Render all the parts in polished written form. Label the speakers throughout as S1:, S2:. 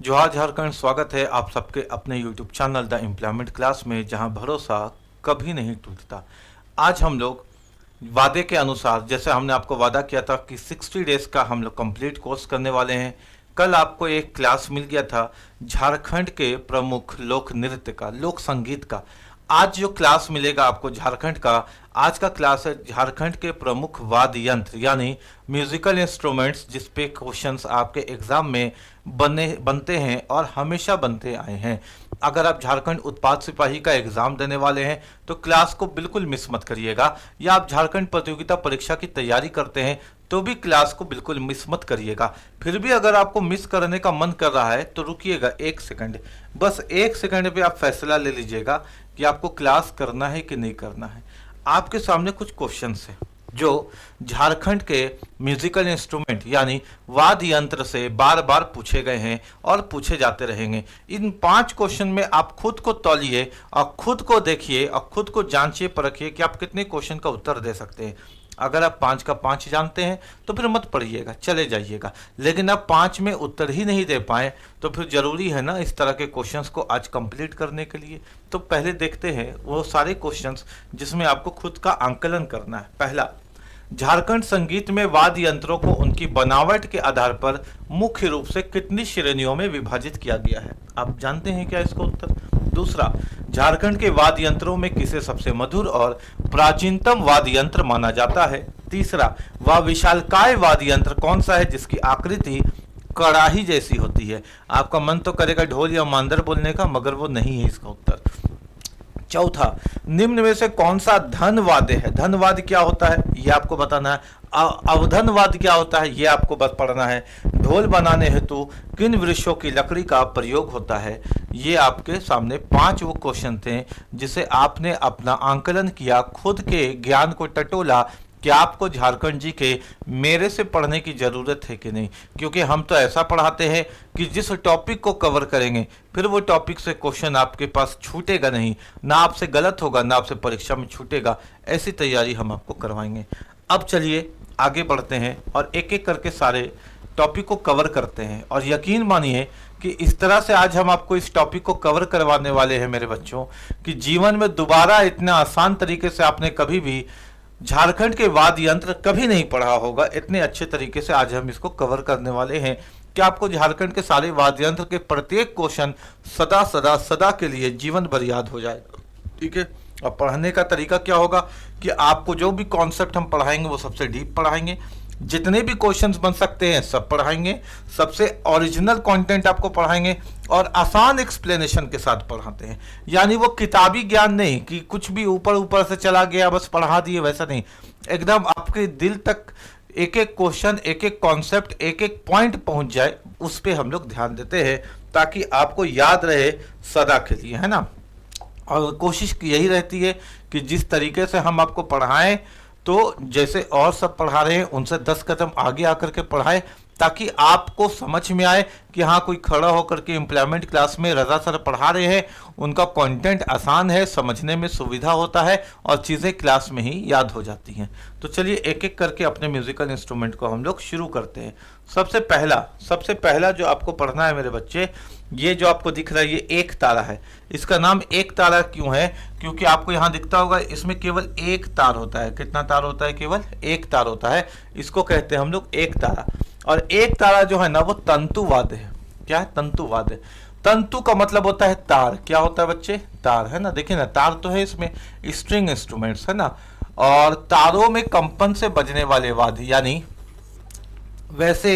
S1: जोहार झारखंड। स्वागत है आप सबके अपने YouTube channel the employment class में, जहां भरोसा कभी नहीं टूटता। आज हम लोग वादे के अनुसार, जैसे हमने आपको वादा किया था कि 60 डेज का हम लोग कंप्लीट कोर्स करने वाले हैं। कल आपको एक क्लास मिल गया था झारखंड के प्रमुख लोक नृत्य का, लोक संगीत का। आज जो क्लास मिलेगा आपको झारखंड का, आज का क्लास है झारखंड के प्रमुख वाद्य यंत्र यानी म्यूजिकल इंस्ट्रूमेंट्स, जिस पे क्वेश्चंस आपके एग्जाम में बनते हैं और हमेशा बनते आए हैं। अगर आप झारखंड उत्पाद सिपाही का एग्जाम देने वाले हैं तो क्लास को बिल्कुल मिस मत करिएगा, या आप झारखंड प्रतियोगिता परीक्षा की तैयारी करते हैं तो भी क्लास को बिल्कुल मिस मत करिएगा। फिर भी अगर आपको मिस करने का मन कर रहा है तो रुकिएगा एक सेकंड, बस एक सेकंड पे आप फैसला ले लीजिएगा कि आपको क्लास करना है कि नहीं करना है। आपके सामने कुछ क्वेश्चंस हैं जो झारखंड के म्यूजिकल इंस्ट्रूमेंट यानी वाद्य यंत्र से बार बार पूछे गए हैं और पूछे जाते रहेंगे। इन 5 क्वेश्चन में आप खुद को तौलिए और खुद को देखिए और खुद को जांचिए, परखिए कि आप कितने क्वेश्चन का उत्तर दे सकते हैं। अगर आप 5 का 5 जानते हैं तो फिर मत पढ़िएगा, चले जाइएगा। लेकिन आप 5 में उत्तर ही नहीं दे पाए तो फिर जरूरी है ना इस तरह के क्वेश्चंस को आज कंप्लीट करने के लिए। तो पहले देखते हैं वो सारे क्वेश्चंस जिसमें आपको खुद का आंकलन करना है। पहला, झारखंड संगीत में वाद्य यंत्रों को उनकी बनावट के आधार पर मुख्य रूप से कितनी श्रेणियों में विभाजित किया गया है? आप जानते हैं क्या इसका उत्तर? दूसरा, झारखंड के वाद्य यंत्रों में किसे सबसे मधुर और प्राचीनतम वाद्य यंत्र माना जाता है? तीसरा, वह विशालकाय वाद्य यंत्र कौन सा है जिसकी आकृति कड़ाही जैसी होती है? आपका मन तो करेगा ढोल या मांदर बोलने का, मगर वो नहीं है इसका उत्तर। चौथा, निम्न में से कौन सा धनवाद्य है? धनवाद्य क्या होता है ये आपको बताना है। अवधनवाद्य क्या होता है ये आपको बस पढ़ना है। ढोल बनाने हेतु किन वृक्षों की लकड़ी का प्रयोग होता है? ये आपके सामने 5 वो क्वेश्चन थे जिसे आपने अपना आंकलन किया, खुद के ज्ञान को टटोला कि आपको झारखंड जी के मेरे से पढ़ने की ज़रूरत है कि नहीं। क्योंकि हम तो ऐसा पढ़ाते हैं कि जिस टॉपिक को कवर करेंगे फिर वो टॉपिक से क्वेश्चन आपके पास छूटेगा नहीं, ना आपसे गलत होगा ना आपसे परीक्षा में छूटेगा। ऐसी तैयारी हम आपको करवाएंगे। अब चलिए आगे बढ़ते हैं और एक एक करके सारे टॉपिक को कवर करते हैं। और यकीन मानिए कि इस तरह से आज हम आपको इस टॉपिक को कवर करवाने वाले हैं मेरे बच्चों, कि जीवन में दोबारा इतना आसान तरीके से आपने कभी भी झारखंड के वाद्य यंत्र कभी नहीं पढ़ा होगा। इतने अच्छे तरीके से आज हम इसको कवर करने वाले हैं कि आपको झारखंड के सारे वाद्य यंत्र के प्रत्येक क्वेश्चन सदा सदा सदा के लिए जीवन भर याद हो जाएगा। ठीक है। अब पढ़ने का तरीका क्या होगा कि आपको जो भी कॉन्सेप्ट हम पढ़ाएंगे वो सबसे डीप पढ़ाएंगे, जितने भी क्वेश्चंस बन सकते हैं सब पढ़ाएंगे, सबसे ओरिजिनल कंटेंट आपको पढ़ाएंगे और आसान एक्सप्लेनेशन के साथ पढ़ाते हैं। यानी वो किताबी ज्ञान नहीं कि कुछ भी ऊपर ऊपर से चला गया बस पढ़ा दिए, वैसा नहीं। एकदम आपके दिल तक एक एक क्वेश्चन, एक एक कॉन्सेप्ट, एक एक पॉइंट पहुंच जाए, उस पर हम लोग ध्यान देते हैं ताकि आपको याद रहे सदा के लिए, है ना। और कोशिश यही रहती है कि जिस तरीके से हम आपको पढ़ाएं तो जैसे और सब पढ़ा रहे हैं उनसे 10 कदम आगे आकर के पढ़ाएं, ताकि आपको समझ में आए कि हाँ कोई खड़ा होकर के एम्प्लॉयमेंट क्लास में रजा सर पढ़ा रहे हैं, उनका कंटेंट आसान है, समझने में सुविधा होता है और चीज़ें क्लास में ही याद हो जाती हैं। तो चलिए एक एक करके अपने म्यूजिकल इंस्ट्रूमेंट को हम लोग शुरू करते हैं। सबसे पहला जो आपको पढ़ना है मेरे बच्चे, ये जो आपको दिख रहा है ये एक तारा है। इसका नाम एक तारा क्यों है? क्योंकि आपको यहाँ दिखता होगा इसमें केवल एक तार होता है। कितना तार होता है? केवल एक तार होता है। इसको कहते हैं हम लोग एक तारा। और एक तारा जो है ना वो तंतुवाद्य है। क्या है? तंतुवाद्य। तंतु का मतलब होता है तार। क्या होता है बच्चे? तार, है ना। देखिए ना, तार तो है इसमें, स्ट्रिंग इंस्ट्रूमेंट्स, है ना। और तारों में कंपन से बजने वाले वाद्य यानी वैसे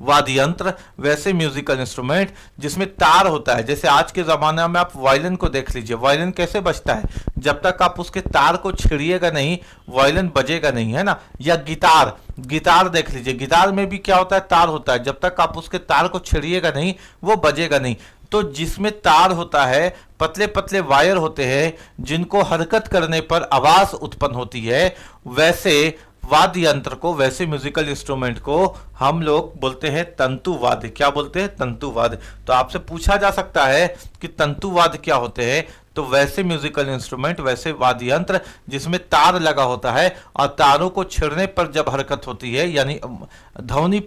S1: वाद्य यंत्र, वैसे म्यूजिकल इंस्ट्रूमेंट जिसमें तार होता है। जैसे आज के ज़माने में आप वायलिन को देख लीजिए, वायलिन कैसे बजता है? जब तक आप उसके तार को छेड़िएगा नहीं वायलिन बजेगा नहीं, है ना। या गिटार देख लीजिए, गिटार में भी क्या होता है? तार होता है। जब तक आप उसके तार को छेड़िएगा नहीं वो बजेगा नहीं। तो जिसमें तार होता है, पतले पतले वायर होते हैं जिनको हरकत करने पर आवाज़ उत्पन्न होती है, वैसे वाद्य यंत्र को, वैसे म्यूजिकल इंस्ट्रूमेंट को हम लोग बोलते हैं तंतुवाद्य। क्या बोलते हैं? तंतुवाद्य। तो आपसे पूछा जा सकता है कि तंतुवाद्य क्या होते हैं? तो वैसे म्यूजिकल इंस्ट्रूमेंट, वैसे वाद्य यंत्र जिसमें तार लगा होता है और तारों को छेड़ने पर जब हरकत होती है यानी ध्वनि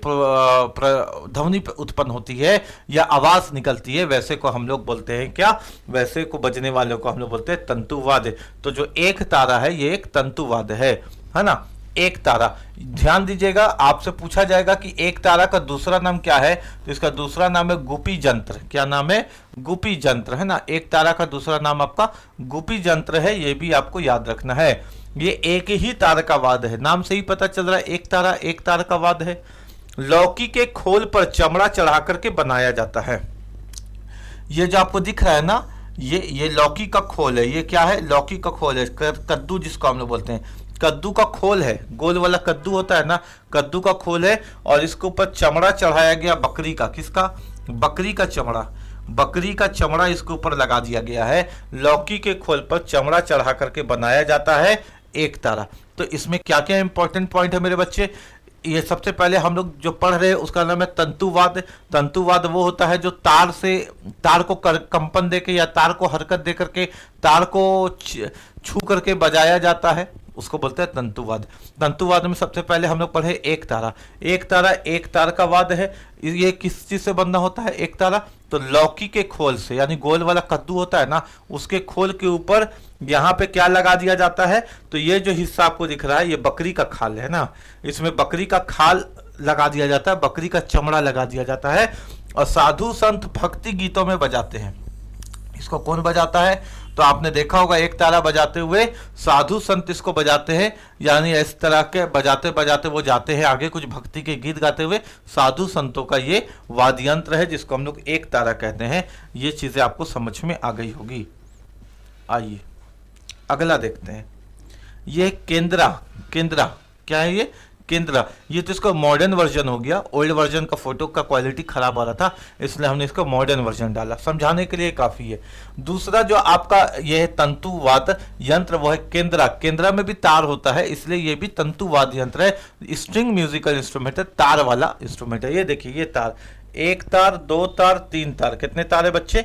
S1: उत्पन्न होती है या आवाज निकलती है, वैसे को हम लोग बोलते हैं क्या, वैसे को बजने वाले को हम लोग बोलते हैं तंतुवाद्य। तो जो एक तारा है ये एक तंतुवाद्य है ना। एक तारा, ध्यान दीजिएगा, आपसे पूछा जाएगा कि एक तारा का दूसरा नाम क्या है, तो इसका दूसरा नाम है गुपी जंत्र। क्या नाम है? गुपी जंत्र, है ना। एक तारा का दूसरा नाम आपका गुपी जंत्र है, ये भी आपको याद रखना है। ये एक ही तार का वाद्य है, नाम से ही पता चल रहा है एक तार का वाद्य है। लौकी के खोल पर चमड़ा चढ़ा करके बनाया जाता है। ये जो आपको दिख रहा है ना, ये लौकी का खोल है। ये क्या है? लौकी का खोल है, कद्दू जिसको हम लोग बोलते हैं, कद्दू का खोल है। गोल वाला कद्दू होता है ना, कद्दू का खोल है और इसके ऊपर चमड़ा चढ़ाया गया बकरी का। किसका? बकरी का चमड़ा। बकरी का चमड़ा इसके ऊपर लगा दिया गया है। लौकी के खोल पर चमड़ा चढ़ा करके बनाया जाता है एक तारा। तो इसमें क्या क्या इंपॉर्टेंट पॉइंट है मेरे बच्चे? ये सबसे पहले हम लोग जो पढ़ रहे हैं उसका नाम है तंतुवाद। तंतुवाद वो होता है जो तार को कंपन देके या तार को हरकत दे करके तार को छू करके बजाया जाता है, उसको बोलते हैं तंतुवाद। तंतुवाद में सबसे पहले हम लोग पढ़े एक तारा। एक तार का वाद्य है। ये किस चीज से बना होता है एक तारा? तो लौकी के खोल से, यानी गोल वाला कद्दू होता है ना, उसके खोल के ऊपर यहाँ पे क्या लगा दिया जाता है? तो ये जो हिस्सा आपको दिख रहा है ये बकरी का खाल है ना, इसमें बकरी का खाल लगा दिया जाता है, बकरी का चमड़ा लगा दिया जाता है और साधु संत भक्ति गीतों में बजाते हैं। इसको कौन बजाता है? तो आपने देखा होगा एक तारा बजाते हुए साधु संत इसको बजाते हैं, यानी इस तरह के बजाते बजाते वो जाते हैं आगे कुछ भक्ति के गीत गाते हुए। साधु संतों का ये वाद्य यंत्र है जिसको हम लोग एक तारा कहते हैं। ये चीजें आपको समझ में आ गई होगी। आइए अगला देखते हैं। ये केंद्रा क्या है? ये केंद्रा। ये तो इसका मॉडर्न वर्जन हो गया, ओल्ड वर्जन का फोटो का क्वालिटी खराब आ रहा था इसलिए हमने इसका मॉडर्न वर्जन डाला, समझाने के लिए काफी है। दूसरा जो आपका ये है तंतुवाद यंत्र वो है केंद्रा। केंद्रा में भी तार होता है इसलिए ये भी तंतुवाद यंत्र है। स्ट्रिंग म्यूजिकल इंस्ट्रूमेंट है, तार वाला इंस्ट्रूमेंट है। ये देखिए ये तार, एक तार, दो तार, तीन तार। कितने तार है बच्चे?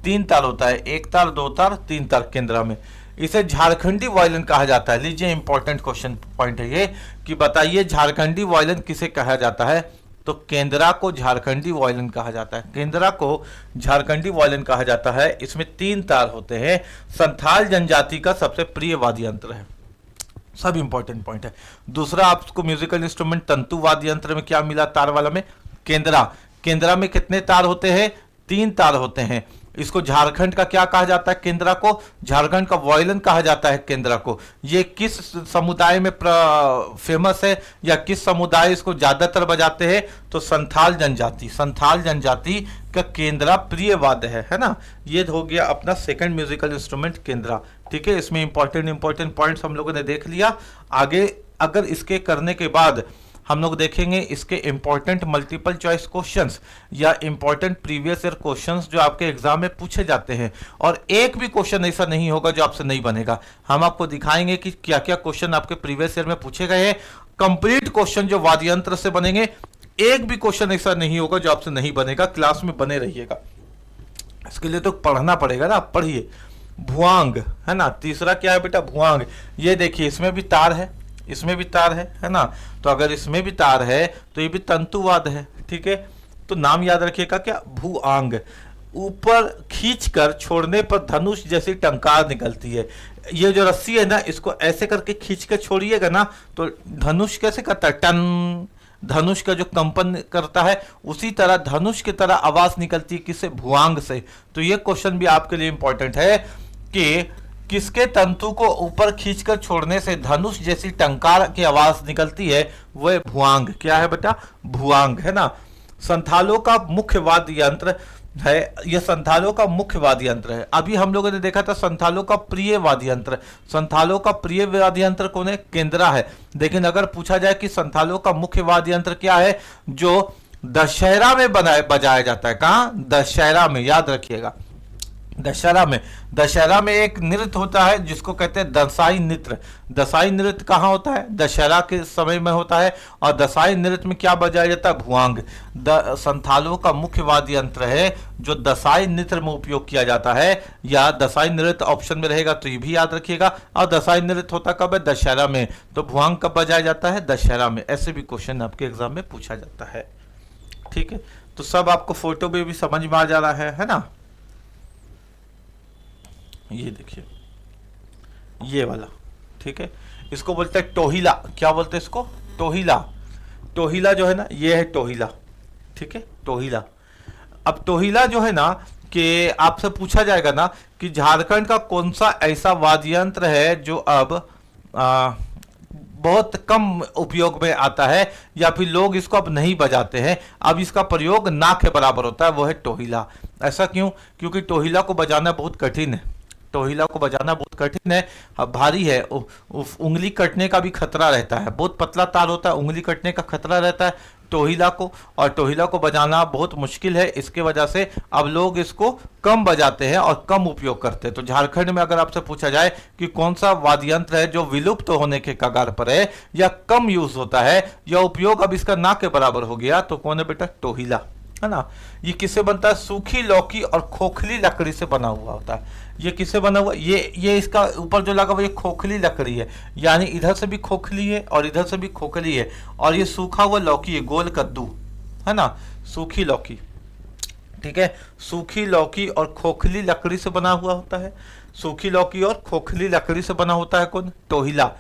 S1: तीन तार होता है, एक तार, दो तार, तीन तार केंद्रा में। इसे झारखंडी वायलिन कहा जाता है। लीजिए इंपॉर्टेंट क्वेश्चन पॉइंट है ये कि बताइए झारखंडी वायलिन किसे कहा जाता है? तो केंद्रा को झारखंडी वायलिन कहा जाता है। केंद्रा को झारखंडी वायलिन कहा जाता है। इसमें तीन तार होते हैं। संथाल जनजाति का सबसे प्रिय वाद्य यंत्र है। सब इंपॉर्टेंट पॉइंट है। दूसरा आपको म्यूजिकल इंस्ट्रूमेंट तंतु वाद्य यंत्र में क्या मिला? तार वाला में केंद्रा। केंद्रा में कितने तार होते हैं? तीन तार होते हैं। इसको झारखंड का क्या कहा जाता है? केंद्रा को झारखंड का वायलिन कहा जाता है केंद्रा को। ये किस समुदाय में फेमस है या किस समुदाय इसको ज्यादातर बजाते हैं? तो संथाल जनजाति। संथाल जनजाति का केंद्रा प्रिय वाद्य है ना। ये हो गया अपना सेकंड म्यूजिकल इंस्ट्रूमेंट केंद्रा। ठीक है, इसमें इंपॉर्टेंट पॉइंट्स हम लोगों ने देख लिया। आगे अगर इसके करने के बाद हम लोग देखेंगे इसके इंपॉर्टेंट मल्टीपल चॉइस क्वेश्चंस या इंपॉर्टेंट प्रीवियस ईयर क्वेश्चंस जो आपके एग्जाम में पूछे जाते हैं। और एक भी क्वेश्चन ऐसा नहीं होगा जो आपसे नहीं बनेगा। हम आपको दिखाएंगे कि क्या क्या क्वेश्चन आपके प्रीवियस ईयर में पूछे गए हैं। कंप्लीट क्वेश्चन जो वाद्य यंत्र से बनेंगे, एक भी क्वेश्चन ऐसा नहीं होगा जो आपसे नहीं बनेगा। क्लास में बने रहिएगा, इसके लिए तो पढ़ना पड़ेगा ना। आप पढ़िए। भुआंग है ना, तीसरा क्या है बेटा? भुआंग। ये देखिए इसमें भी तार है, इसमें भी तार है ना। तो अगर इसमें भी तार है तो ये भी तंतुवाद है। ठीक है, तो नाम याद रखिएगा क्या? भुआंग। ऊपर खींचकर छोड़ने पर धनुष जैसी टंकार निकलती है। ये जो रस्सी है ना, इसको ऐसे करके खींच कर छोड़िएगा ना तो धनुष कैसे करता है? टन। धनुष का जो कंपन करता है उसी तरह धनुष की तरह आवाज निकलती है। किससे? भुआंग से। तो ये क्वेश्चन भी आपके लिए इंपॉर्टेंट है कि किसके तंतु को ऊपर खींचकर छोड़ने से धनुष जैसी टंकार की आवाज निकलती है? वह भुआंग। क्या है बेटा? भुआंग है ना। संथालों का मुख्य वाद्य यंत्र है। यह संथालों का मुख्य वाद्य यंत्र है। अभी हम लोगों ने देखा था संथालों का प्रिय वाद्य यंत्र। संथालों का प्रिय वाद्य यंत्र कौन है? केंद्रा है। लेकिन अगर पूछा जाए कि संथालों का मुख्य वाद्य यंत्र क्या है जो दशहरा में बजाया जाता है? कहां? दशहरा में। याद रखिएगा, दशहरा में एक नृत्य होता है जिसको कहते हैं दशाई नृत्य। दशाई नृत्य कहाँ होता है? दशहरा के समय में होता है। और दशाई नृत्य में क्या बजाया जाता है? भुआंग। संथालों का मुख्य वाद्य यंत्र है जो दशाई नृत्य में उपयोग किया जाता है। या दशाई नृत्य ऑप्शन में रहेगा तो ये भी याद रखिएगा। और दशाई नृत्य होता कब है? दशहरा में। तो भुआंग कब बजाया जाता है? दशहरा में। ऐसे भी क्वेश्चन आपके एग्जाम में पूछा जाता है। ठीक है, तो सब आपको फोटो में भी समझ में आ जा रहा है ना? ये देखिए, ये वाला, ठीक है, इसको बोलते हैं टोहिला। क्या बोलते हैं इसको? टोहिला। टोहिला जो है ना, ये है टोहिला। ठीक है, टोहिला। अब टोहिला जो है ना, कि आपसे पूछा जाएगा ना कि झारखंड का कौन सा ऐसा वाद्य यंत्र है जो अब बहुत कम उपयोग में आता है, या फिर लोग इसको अब नहीं बजाते हैं, अब इसका प्रयोग ना के बराबर होता है, वो है टोहिला। ऐसा क्यों? क्योंकि टोहिला को बजाना बहुत कठिन है। टोहिला को बजाना बहुत कठिन है, भारी है, उंगली कटने का भी खतरा रहता है। बहुत पतला तार होता है, उंगली कटने का खतरा रहता है टोहिला को। और टोहिला को बजाना बहुत मुश्किल है, इसके वजह से अब लोग इसको कम बजाते हैं और कम उपयोग करते हैं। तो झारखंड में अगर आपसे पूछा जाए कि कौन सा वाद्य यंत्र है जो विलुप्त होने के कगार पर है, या कम यूज होता है, या उपयोग अब इसका ना के बराबर हो गया, तो कौन है बेटा? टोहिला, है ना। ये किससे बनता है? सूखी लौकी और खोखली लकड़ी से बना हुआ होता है। ये किससे बना हुआ? ये इसका ऊपर जो लगा हुआ ये खोखली लकड़ी है, यानी इधर से भी खोखली है और इधर से भी खोखली है। और ये सूखा हुआ लौकी है, गोल कद्दू, है ना, सूखी लौकी। ठीक है, सूखी लौकी और खोखली लकड़ी से बना हुआ होता है। सूखी लौकी और खोखली लकड़ी से बना होता है कौन? टोहिला।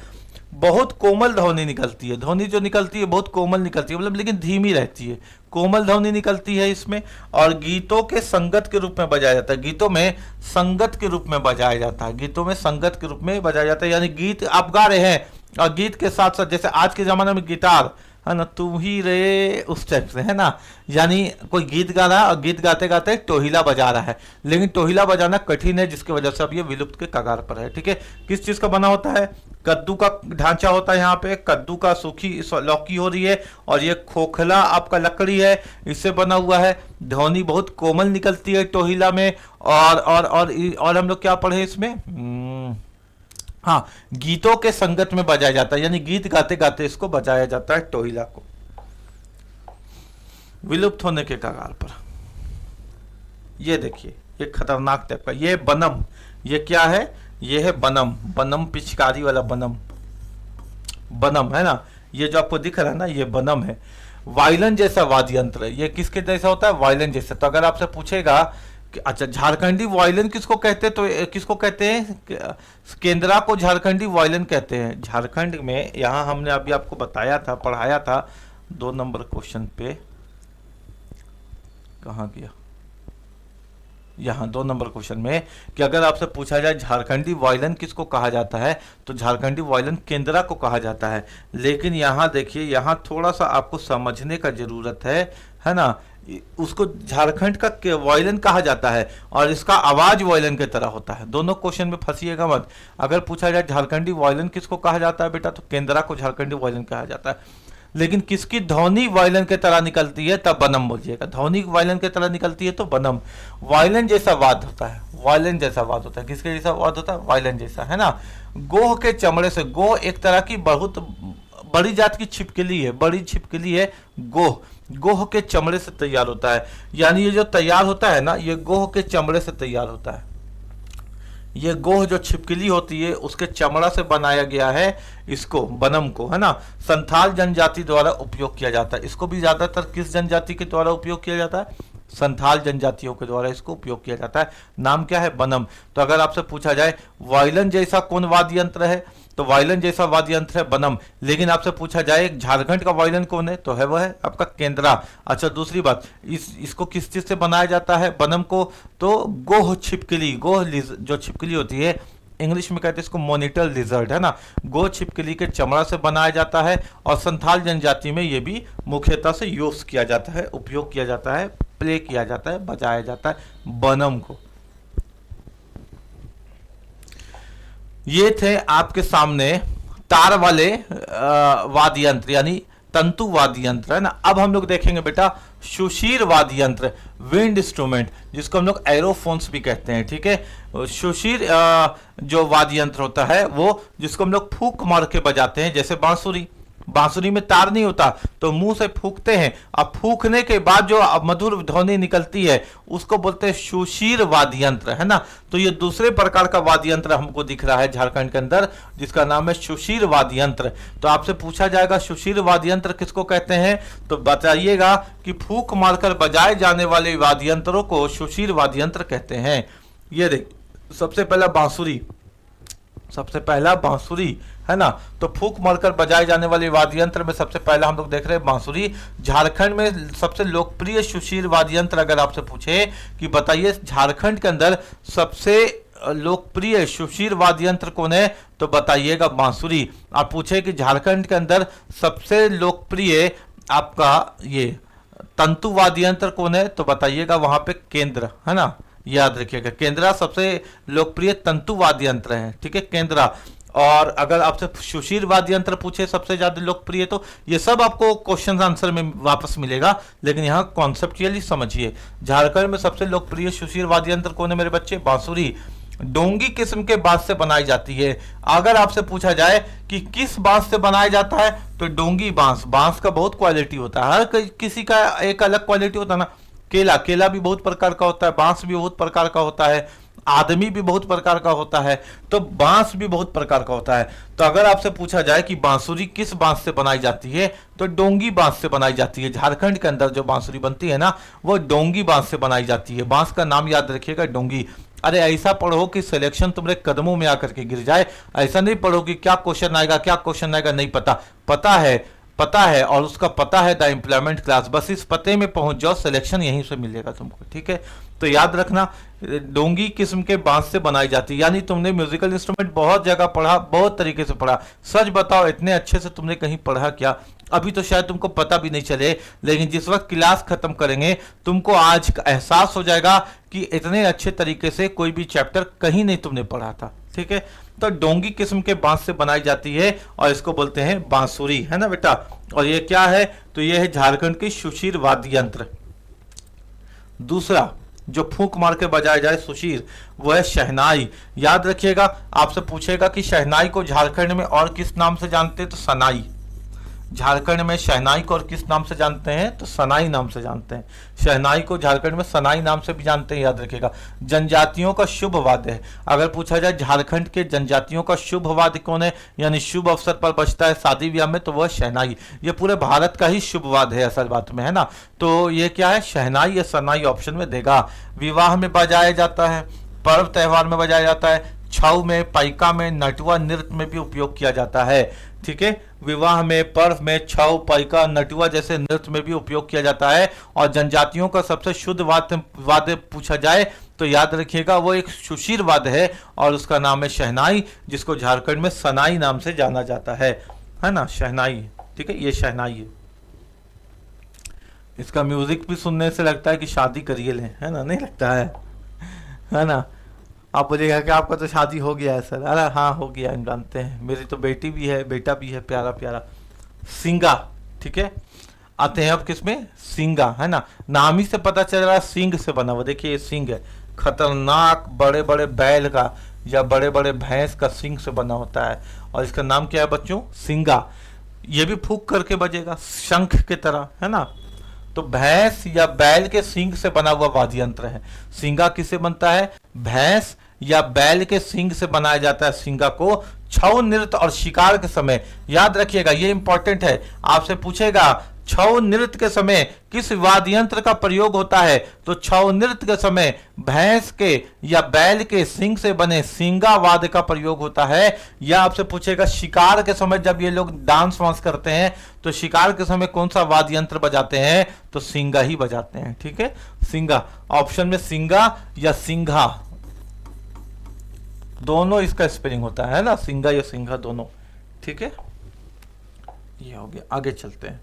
S1: बहुत कोमल ध्वनि निकलती है, ध्वनि जो निकलती है बहुत कोमल निकलती है, मतलब लेकिन धीमी रहती है, कोमल ध्वनि निकलती है इसमें। और गीतों के संगत के रूप में बजाया जाता है। गीतों में संगत के रूप में बजाया जाता है। गीतों में संगत के रूप में बजाया जाता है, यानी गीत आप गा रहे हैं और गीत के साथ साथ, जैसे आज के जमाने में गिटार, है ना, तू ही रे, उस टाइप से, है ना। यानी कोई गीत गा रहा है और गीत गाते गाते टोहिला बजा रहा है, लेकिन टोहिला बजाना कठिन है, जिसकी वजह से अब ये विलुप्त के कगार पर है। ठीक है, किस चीज का बना होता है? कद्दू का ढांचा होता है यहाँ पे, कद्दू का सूखी लौकी हो रही है, और ये खोखला आपका लकड़ी है, इससे बना हुआ है। ध्वनि बहुत कोमल निकलती है टोहिला में। और हम लोग क्या पढ़े इसमें? हाँ, गीतों के संगत में बजाया जाता है, यानी गीत गाते गाते इसको बजाया जाता है टोहिला को। विलुप्त होने के कगार पर। ये देखिए, ये खतरनाक टाइप का, ये बनम। ये क्या है? ये है बनम। बनम पिचकारी वाला बनम, बनम, है ना। ये जो आपको दिख रहा है ना, ये बनम है। वायलिन जैसा वाद्य यंत्र है। ये किसके जैसा होता है? वायलिन जैसा। तो अगर आपसे पूछेगा कि अच्छा झारखंडी वायलिन किसको कहते हैं, तो किसको कहते हैं? केंद्रा को झारखंडी वायलिन कहते हैं। झारखंड में, यहाँ हमने अभी आपको बताया था, पढ़ाया था 2 नंबर क्वेश्चन पे, कहाँ गया? यहाँ 2 नंबर क्वेश्चन में, कि अगर आपसे पूछा जाए झारखंडी वायलिन किसको कहा जाता है, तो झारखंडी वायलिन केंद्रा को कहा जाता है। लेकिन यहाँ देखिए, यहाँ थोड़ा सा आपको समझने का जरूरत है ना। उसको झारखंड का वायलिन कहा जाता है, और इसका आवाज वायलिन की तरह होता है। दोनों क्वेश्चन में फंसिएगा मत। अगर पूछा जाए झारखंडी वायलिन किसको कहा जाता है बेटा, तो केंद्रा को झारखंडी वायलिन कहा जाता है। लेकिन किसकी ध्वनि वायलिन के तरह निकलती है, तब बनम बोलिएगा। ध्वनि वायलिन के तरह निकलती है तो बनम। वायलिन जैसा वाद होता है, वायलिन जैसा वाद होता है। किसके जैसा वाद होता है? वायलिन जैसा, है ना। गोह के चमड़े से, गोह एक तरह की बहुत बड़ी जात की छिपकली है, बड़ी छिपकली है गोह। गोह के चमड़े से तैयार होता है, यानी ये जो तैयार होता है ना, ये गोह के चमड़े से तैयार होता है। ये गोह जो छिपकली होती है उसके चमड़ा से बनाया गया है इसको, बनम को, है ना। संथाल जनजाति द्वारा उपयोग किया जाता है। इसको भी ज्यादातर किस जनजाति के द्वारा उपयोग किया जाता है? संथाल जनजातियों के द्वारा इसको उपयोग किया जाता है। नाम क्या है? बनम। तो अगर आपसे पूछा जाए वायलिन जैसा कौन वाद्य यंत्र है, तो वायलिन जैसा वाद्य यंत्र है बनम। लेकिन आपसे पूछा जाए झारखंड का वायलिन कौन है, तो है वह है आपका केंद्रा। अच्छा, दूसरी बात, इसको किस चीज से बनाया जाता है बनम को? तो गोह छिपकली, गोह जो छिपकली होती है, इंग्लिश में कहते हैं इसको मॉनिटर लिजर्ड, है ना। गोह छिपकली के चमड़ा से बनाया जाता है, और संथाल जनजाति में ये भी मुख्यतः से यूज किया जाता है, उपयोग किया जाता है, प्ले किया जाता है, बजाया जाता है बनम को। ये थे आपके सामने तार वाले वाद्य यंत्र, यानी तंतु वाद्य यंत्र है ना। अब हम लोग देखेंगे बेटा सुशीर वाद्य यंत्र, विंड इंस्ट्रूमेंट, जिसको हम लोग एरोफोन्स भी कहते हैं, ठीक है। सुशीर जो वाद्य यंत्र होता है वो जिसको हम लोग फूंक मार के बजाते हैं, जैसे बांसुरी। बांसुरी में तार नहीं होता तो मुंह से फूंकते हैं, अब फूंकने के बाद जो मधुर ध्वनि निकलती है उसको बोलते हैं सुशीर वाद्य यंत्र, है ना। तो ये दूसरे प्रकार का वाद्य यंत्र हमको दिख रहा है झारखंड के अंदर, जिसका नाम है सुशीर वाद्य यंत्र। तो आपसे पूछा जाएगा सुशीर वाद्य यंत्र किसको कहते हैं, तो बताइएगा कि फूंक मारकर बजाए जाने वाले वाद्य यंत्रों को सुशीर वाद्य यंत्र कहते हैं। ये देख, सबसे पहला बांसुरी, सबसे पहला बांसुरी, है ना। तो फूंक मारकर बजाए जाने वाले वाद्य यंत्र में सबसे पहला हम लोग देख रहे हैं बांसुरी। झारखंड में सबसे लोकप्रिय सुशीर वाद्य यंत्र अगर आपसे पूछे कि बताइए झारखंड के अंदर सबसे लोकप्रिय सुशीर वाद्य यंत्र कौन है, तो बताइएगा बांसुरी। आप पूछे कि झारखंड के अंदर सबसे लोकप्रिय आपका ये तंतु वाद्य यंत्र कौन है, तो बताइएगा वहां पे केंद्र, है ना। याद रखिएगा केंद्रा सबसे लोकप्रिय तंतु वाद्य यंत्र है, ठीक है, केंद्रा। और अगर आपसे सुशीर वाद्य यंत्र पूछे सबसे ज्यादा लोकप्रिय, तो ये सब आपको क्वेश्चन आंसर में वापस मिलेगा, लेकिन यहाँ कॉन्सेप्चुअली समझिए। झारखंड में सबसे लोकप्रिय सुशीर वाद्य यंत्र कौन है मेरे बच्चे, बांसुरी। डोंगी किस्म के बांस से बनाई जाती है। अगर आपसे पूछा जाए कि किस बांस से बनाया जाता है, तो डोंगी बांस। बांस का बहुत क्वालिटी होता है, हर किसी का एक अलग क्वालिटी होता है ना। केला, केला भी बहुत प्रकार का होता है, बांस भी बहुत प्रकार का होता है, आदमी भी बहुत प्रकार का होता है, तो बांस भी बहुत प्रकार का होता है। तो अगर आपसे पूछा जाए कि बांसुरी किस बांस से बनाई जाती है, तो डोंगी बांस से बनाई जाती है। झारखंड के अंदर जो बांसुरी बनती है ना, वो डोंगी बांस से बनाई जाती है। बांस का नाम याद रखिएगा, डोंगी। अरे ऐसा पढ़ो कि सिलेक्शन तुम्हारे कदमों में आकर के गिर जाए, ऐसा नहीं पढ़ो कि क्या क्वेश्चन आएगा क्या क्वेश्चन आएगा नहीं पता। पता है और उसका पता है द एम्प्लॉयमेंट क्लास, बस इस पते में पहुंच जाओ, सिलेक्शन यहीं से मिलेगा तुमको, ठीक है। तो याद रखना डोंगी किस्म के बांस से बनाई जाती है। यानी तुमने म्यूजिकल इंस्ट्रूमेंट बहुत जगह पढ़ा, बहुत तरीके से पढ़ा। सच बताओ इतने अच्छे से तुमने कहीं पढ़ा क्या? अभी तो शायद तुमको पता भी नहीं चले, लेकिन जिस वक्त क्लास खत्म करेंगे तुमको आज एहसास हो जाएगा कि इतने अच्छे तरीके से कोई भी चैप्टर कहीं नहीं तुमने पढ़ा था, ठीक है। तो डोंगी किस्म के बांस से बनाई जाती है और इसको बोलते हैं बांसुरी, है ना बेटा। और ये क्या है, तो ये है झारखंड की सुशीर वाद्य यंत्र। दूसरा जो फूंक मार के बजाया जाए सुशीर, वो है शहनाई। याद रखिएगा, आपसे पूछेगा कि शहनाई को झारखंड में और किस नाम से जानते हैं, तो सनाई। झारखंड में शहनाई को और किस नाम से जानते हैं, तो सनाई नाम से जानते हैं। शहनाई को झारखंड में सनाई नाम से भी जानते हैं, याद रखिएगा। जनजातियों का शुभ वाद्य है। अगर पूछा जाए झारखंड के जनजातियों का शुभ वाद्य कौन है, यानी शुभ अवसर पर बजता है शादी ब्याह में, तो वह शहनाई। ये पूरे भारत का ही शुभ वाद्य है असल बात में, है ना। तो ये क्या है, शहनाई या सनाई ऑप्शन में देगा। विवाह में बजाया जाता है, पर्व त्योहार में बजाया जाता है, छऊ में, पाइका में, नटुआ नृत्य में भी उपयोग किया जाता है, ठीक है। विवाह में, पर्व में, छऊ, पाइका, नटुआ जैसे नृत्य में भी उपयोग किया जाता है। और जनजातियों का सबसे शुद्ध वाद्य पूछा जाए तो याद रखिएगा वो एक सुशीर वाद्य है और उसका नाम है शहनाई, जिसको झारखंड में सनाई नाम से जाना जाता है ना, शहनाई, ठीक है। ये शहनाई है। इसका म्यूजिक भी सुनने से लगता है कि शादी करिए लें, है ना, नहीं लगता है ना। आप बोलिएगा कि आपका तो शादी हो गया है सर। अरे हाँ हो गया, हम जानते हैं, मेरी तो बेटी भी है, बेटा भी है, प्यारा प्यारा सिंगा, ठीक है। आते हैं अब किसमें, सिंगा, है ना। नाम ही से पता चल रहा है सिंग से बना हुआ। देखिए ये सिंग है, खतरनाक बड़े बड़े बैल का या बड़े बड़े भैंस का सिंग से बना होता है और इसका नाम क्या है बच्चों, सिंगा। ये भी फूंक करके बजेगा शंख के तरह, है ना। तो भैंस या बैल के सींग से बना हुआ वाद्य यंत्र है। सिंगा किससे बनता है, भैंस या बैल के सींग से बनाया जाता है। सिंगा को छऊ नृत्य और शिकार के समय, याद रखिएगा ये इंपॉर्टेंट है, आपसे पूछेगा छऊ नृत्य के समय किस वाद्य यंत्र का प्रयोग होता है, तो छऊ नृत्य के समय भैंस के या बैल के सींग से बने सिंगा वाद्य का प्रयोग होता है। या आपसे पूछेगा शिकार के समय जब ये लोग डांस वांस करते हैं तो शिकार के समय कौन सा वाद्य यंत्र बजाते हैं, तो सिंगा ही बजाते हैं, ठीक है। सिंगा ऑप्शन में, सिंगा या सिंघा दोनों इसका स्पेलिंग होता है ना, सिंगा या सिंघा दोनों, ठीक है। ये हो गया, आगे चलते हैं।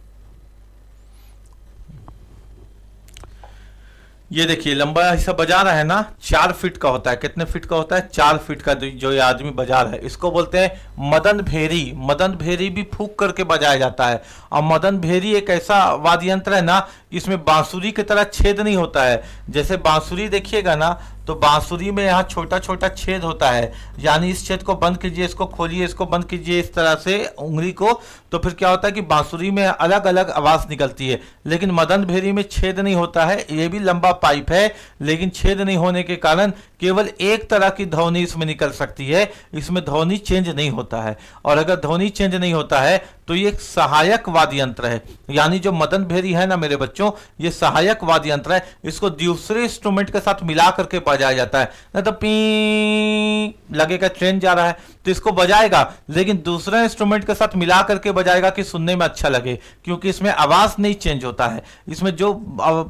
S1: ये देखिए लंबा हिस्सा बजा रहा है ना, 4 फीट का होता है। कितने फीट का होता है? 4 फीट का जो ये आदमी बजा रहा है, इसको बोलते हैं मदन भेरी। मदन भेरी भी फूंक करके बजाया जाता है। और मदन भेरी एक ऐसा वाद्य यंत्र है ना, इसमें बांसुरी की तरह छेद नहीं होता है। जैसे बांसुरी देखिएगा ना, तो बांसुरी में यहाँ छोटा छोटा छेद होता है, यानी इस छेद को बंद कीजिए, इसको खोलिए, इसको बंद कीजिए, इस तरह से उंगली को, तो फिर क्या होता है कि बांसुरी में अलग अलग आवाज निकलती है। लेकिन मदन भेरी में छेद नहीं होता है। ये भी लंबा पाइप है, लेकिन छेद नहीं होने के कारण केवल एक तरह की ध्वनि इसमें निकल सकती है, इसमें ध्वनि चेंज नहीं होता है। और अगर ध्वनि चेंज नहीं होता है तो ये एक सहायक वाद्य यंत्र है। यानी जो मदन भेरी है ना मेरे बच्चों, ये सहायक वाद्य यंत्र है। इसको दूसरे इंस्ट्रूमेंट के साथ मिला करके बजाया जाता है। ना तो पी लगेगा ट्रेन जा रहा है तो इसको बजाएगा, लेकिन दूसरे इंस्ट्रूमेंट के साथ मिला करके बजाएगा कि सुनने में अच्छा लगे, क्योंकि इसमें आवाज नहीं चेंज होता है। इसमें जो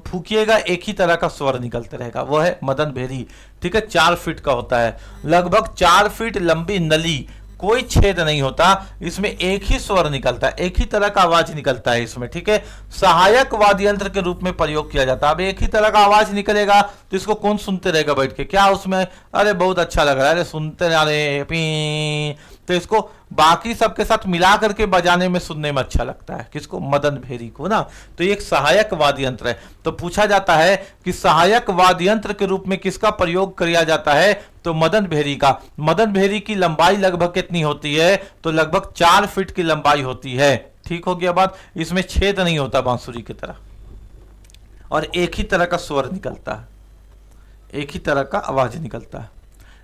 S1: फूकिएगा एक ही तरह का स्वर निकलते रहेगा, वो है मदन भेरी। ठीक है, 4 फीट का होता है, लगभग 4 फीट लंबी नली, कोई छेद नहीं होता, इसमें एक ही स्वर निकलता है, एक ही तरह का आवाज निकलता है इसमें। ठीक है, सहायक वाद्य यंत्र के रूप में प्रयोग किया जाता है। अब एक ही तरह का आवाज निकलेगा तो इसको कौन सुनते रहेगा बैठ के? क्या उसमें अरे बहुत अच्छा लग रहा है, अरे सुनते रहे पी, तो इसको बाकी सबके साथ मिला करके बजाने में सुनने में अच्छा लगता है। किसको? मदन भेरी को ना। तो ये एक सहायक वाद्य यंत्र है। तो पूछा जाता है कि सहायक वाद्य यंत्र के रूप में किसका प्रयोग किया जाता है? तो मदन भेरी का। मदन भेरी की लंबाई लगभग कितनी होती है? तो लगभग 4 फीट की लंबाई होती है। ठीक हो गया बात? इसमें छेद नहीं होता बांसुरी की तरह, और एक ही तरह का स्वर निकलता है, एक ही तरह का आवाज निकलता है।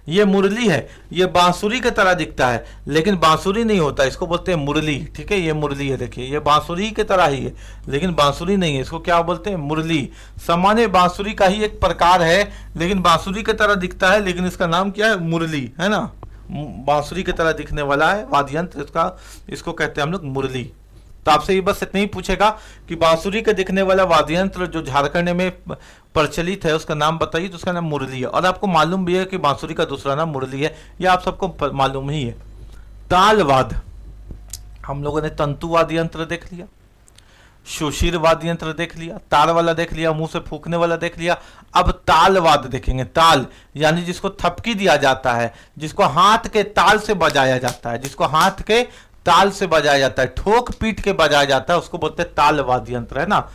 S1: ये मुरली है, ये बांसुरी की तरह दिखता है, लेकिन बांसुरी नहीं होता, इसको बोलते हैं मुरली। ठीक है, ये मुरली है, देखिए ये बांसुरी की तरह ही है, लेकिन बांसुरी नहीं है, इसको क्या बोलते हैं? मुरली। सामान्य बांसुरी का ही एक प्रकार है, लेकिन बांसुरी की तरह दिखता है, लेकिन इसका नाम क्या है? मुरली, है ना। बांसुरी की तरह दिखने वाला है वाद्य यंत्र, इसको कहते हैं हम लोग मुरली। तो आपसे ये बस इतना ही पूछेगा कि बांसुरी के दिखने वाला वाद्य यंत्र जो झारखंड में प्रचलित है उसका नाम बताइए, तो उसका नाम मुरली है। और आपको मालूम भी है कि बांसुरी का दूसरा नाम मुरली है, यह आप सबको मालूम ही है। तालवाद, हम लोगों ने तंतु वाद्य यंत्र देख लिया, सुशीर वाद्य यंत्र देख लिया, तार वाला देख लिया, मुंह से फूकने वाला देख लिया। अब तालवाद देखेंगे। ताल यानी जिसको थपकी दिया जाता है, जिसको हाथ के ताल से बजाया जाता है, जिसको हाथ के ताल से बजाया जाता है, ठोक पीट के बजाया जाता है, उसको बोलते हैं ताल वाद्य यंत्र, है ना।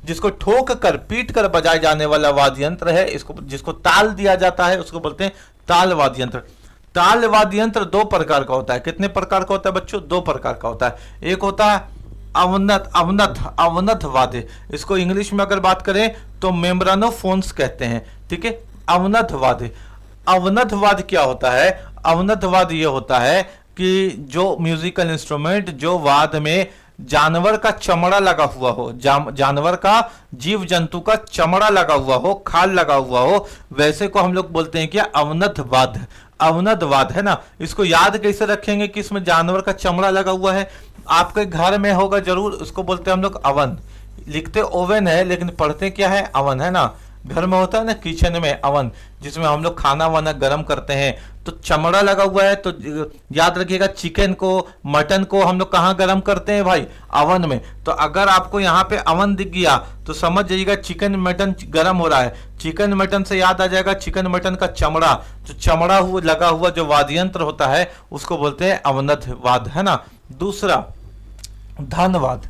S1: जिसको ठोक कर पीट कर बजाए जाने वाला वाद्य यंत्र है, इसको जिसको ताल दिया जाता है उसको बोलते हैं ताल वाद्य यंत्र। ताल वाद्य यंत्र 2 प्रकार का होता है। कितने प्रकार का होता है बच्चों? 2 प्रकार का होता है। एक होता है अवनथ वाद्य, इसको इंग्लिश में अगर बात करें तो मेम्ब्रानोफोन्स कहते हैं। ठीक है, अवनथ वाद्य। अवनथ वाद्य क्या होता है? अवनथ वाद्य ये होता है कि जो म्यूजिकल इंस्ट्रूमेंट जो वाद्य में जानवर का चमड़ा लगा हुआ हो, जानवर का, जीव जंतु का चमड़ा लगा हुआ हो, खाल लगा हुआ हो, वैसे को हम लोग बोलते हैं क्या? अवनथ वाद्य। अवनथ वाद्य, है ना। इसको याद कैसे रखेंगे कि इसमें जानवर का चमड़ा लगा हुआ है? आपके घर में होगा जरूर, उसको बोलते हैं हम लोग अवन। लिखते ओवन है लेकिन पढ़ते क्या है? अवन, है ना। घर में होता है ना किचन में अवन, जिसमें हम लोग खाना वाना गर्म करते हैं, तो चमड़ा लगा हुआ है। तो याद रखिएगा, चिकन को, मटन को हम लोग कहाँ गर्म करते हैं भाई? अवन में। तो अगर आपको यहाँ पे अवन दिख गया तो समझ जाइएगा चिकन मटन गर्म हो रहा है। चिकन मटन से याद आ जाएगा चिकन मटन का चमड़ा, जो चमड़ा हुआ लगा हुआ जो वाद्य यंत्र होता है उसको बोलते हैं अवनथ वाद्य, है ना। दूसरा धनवाद।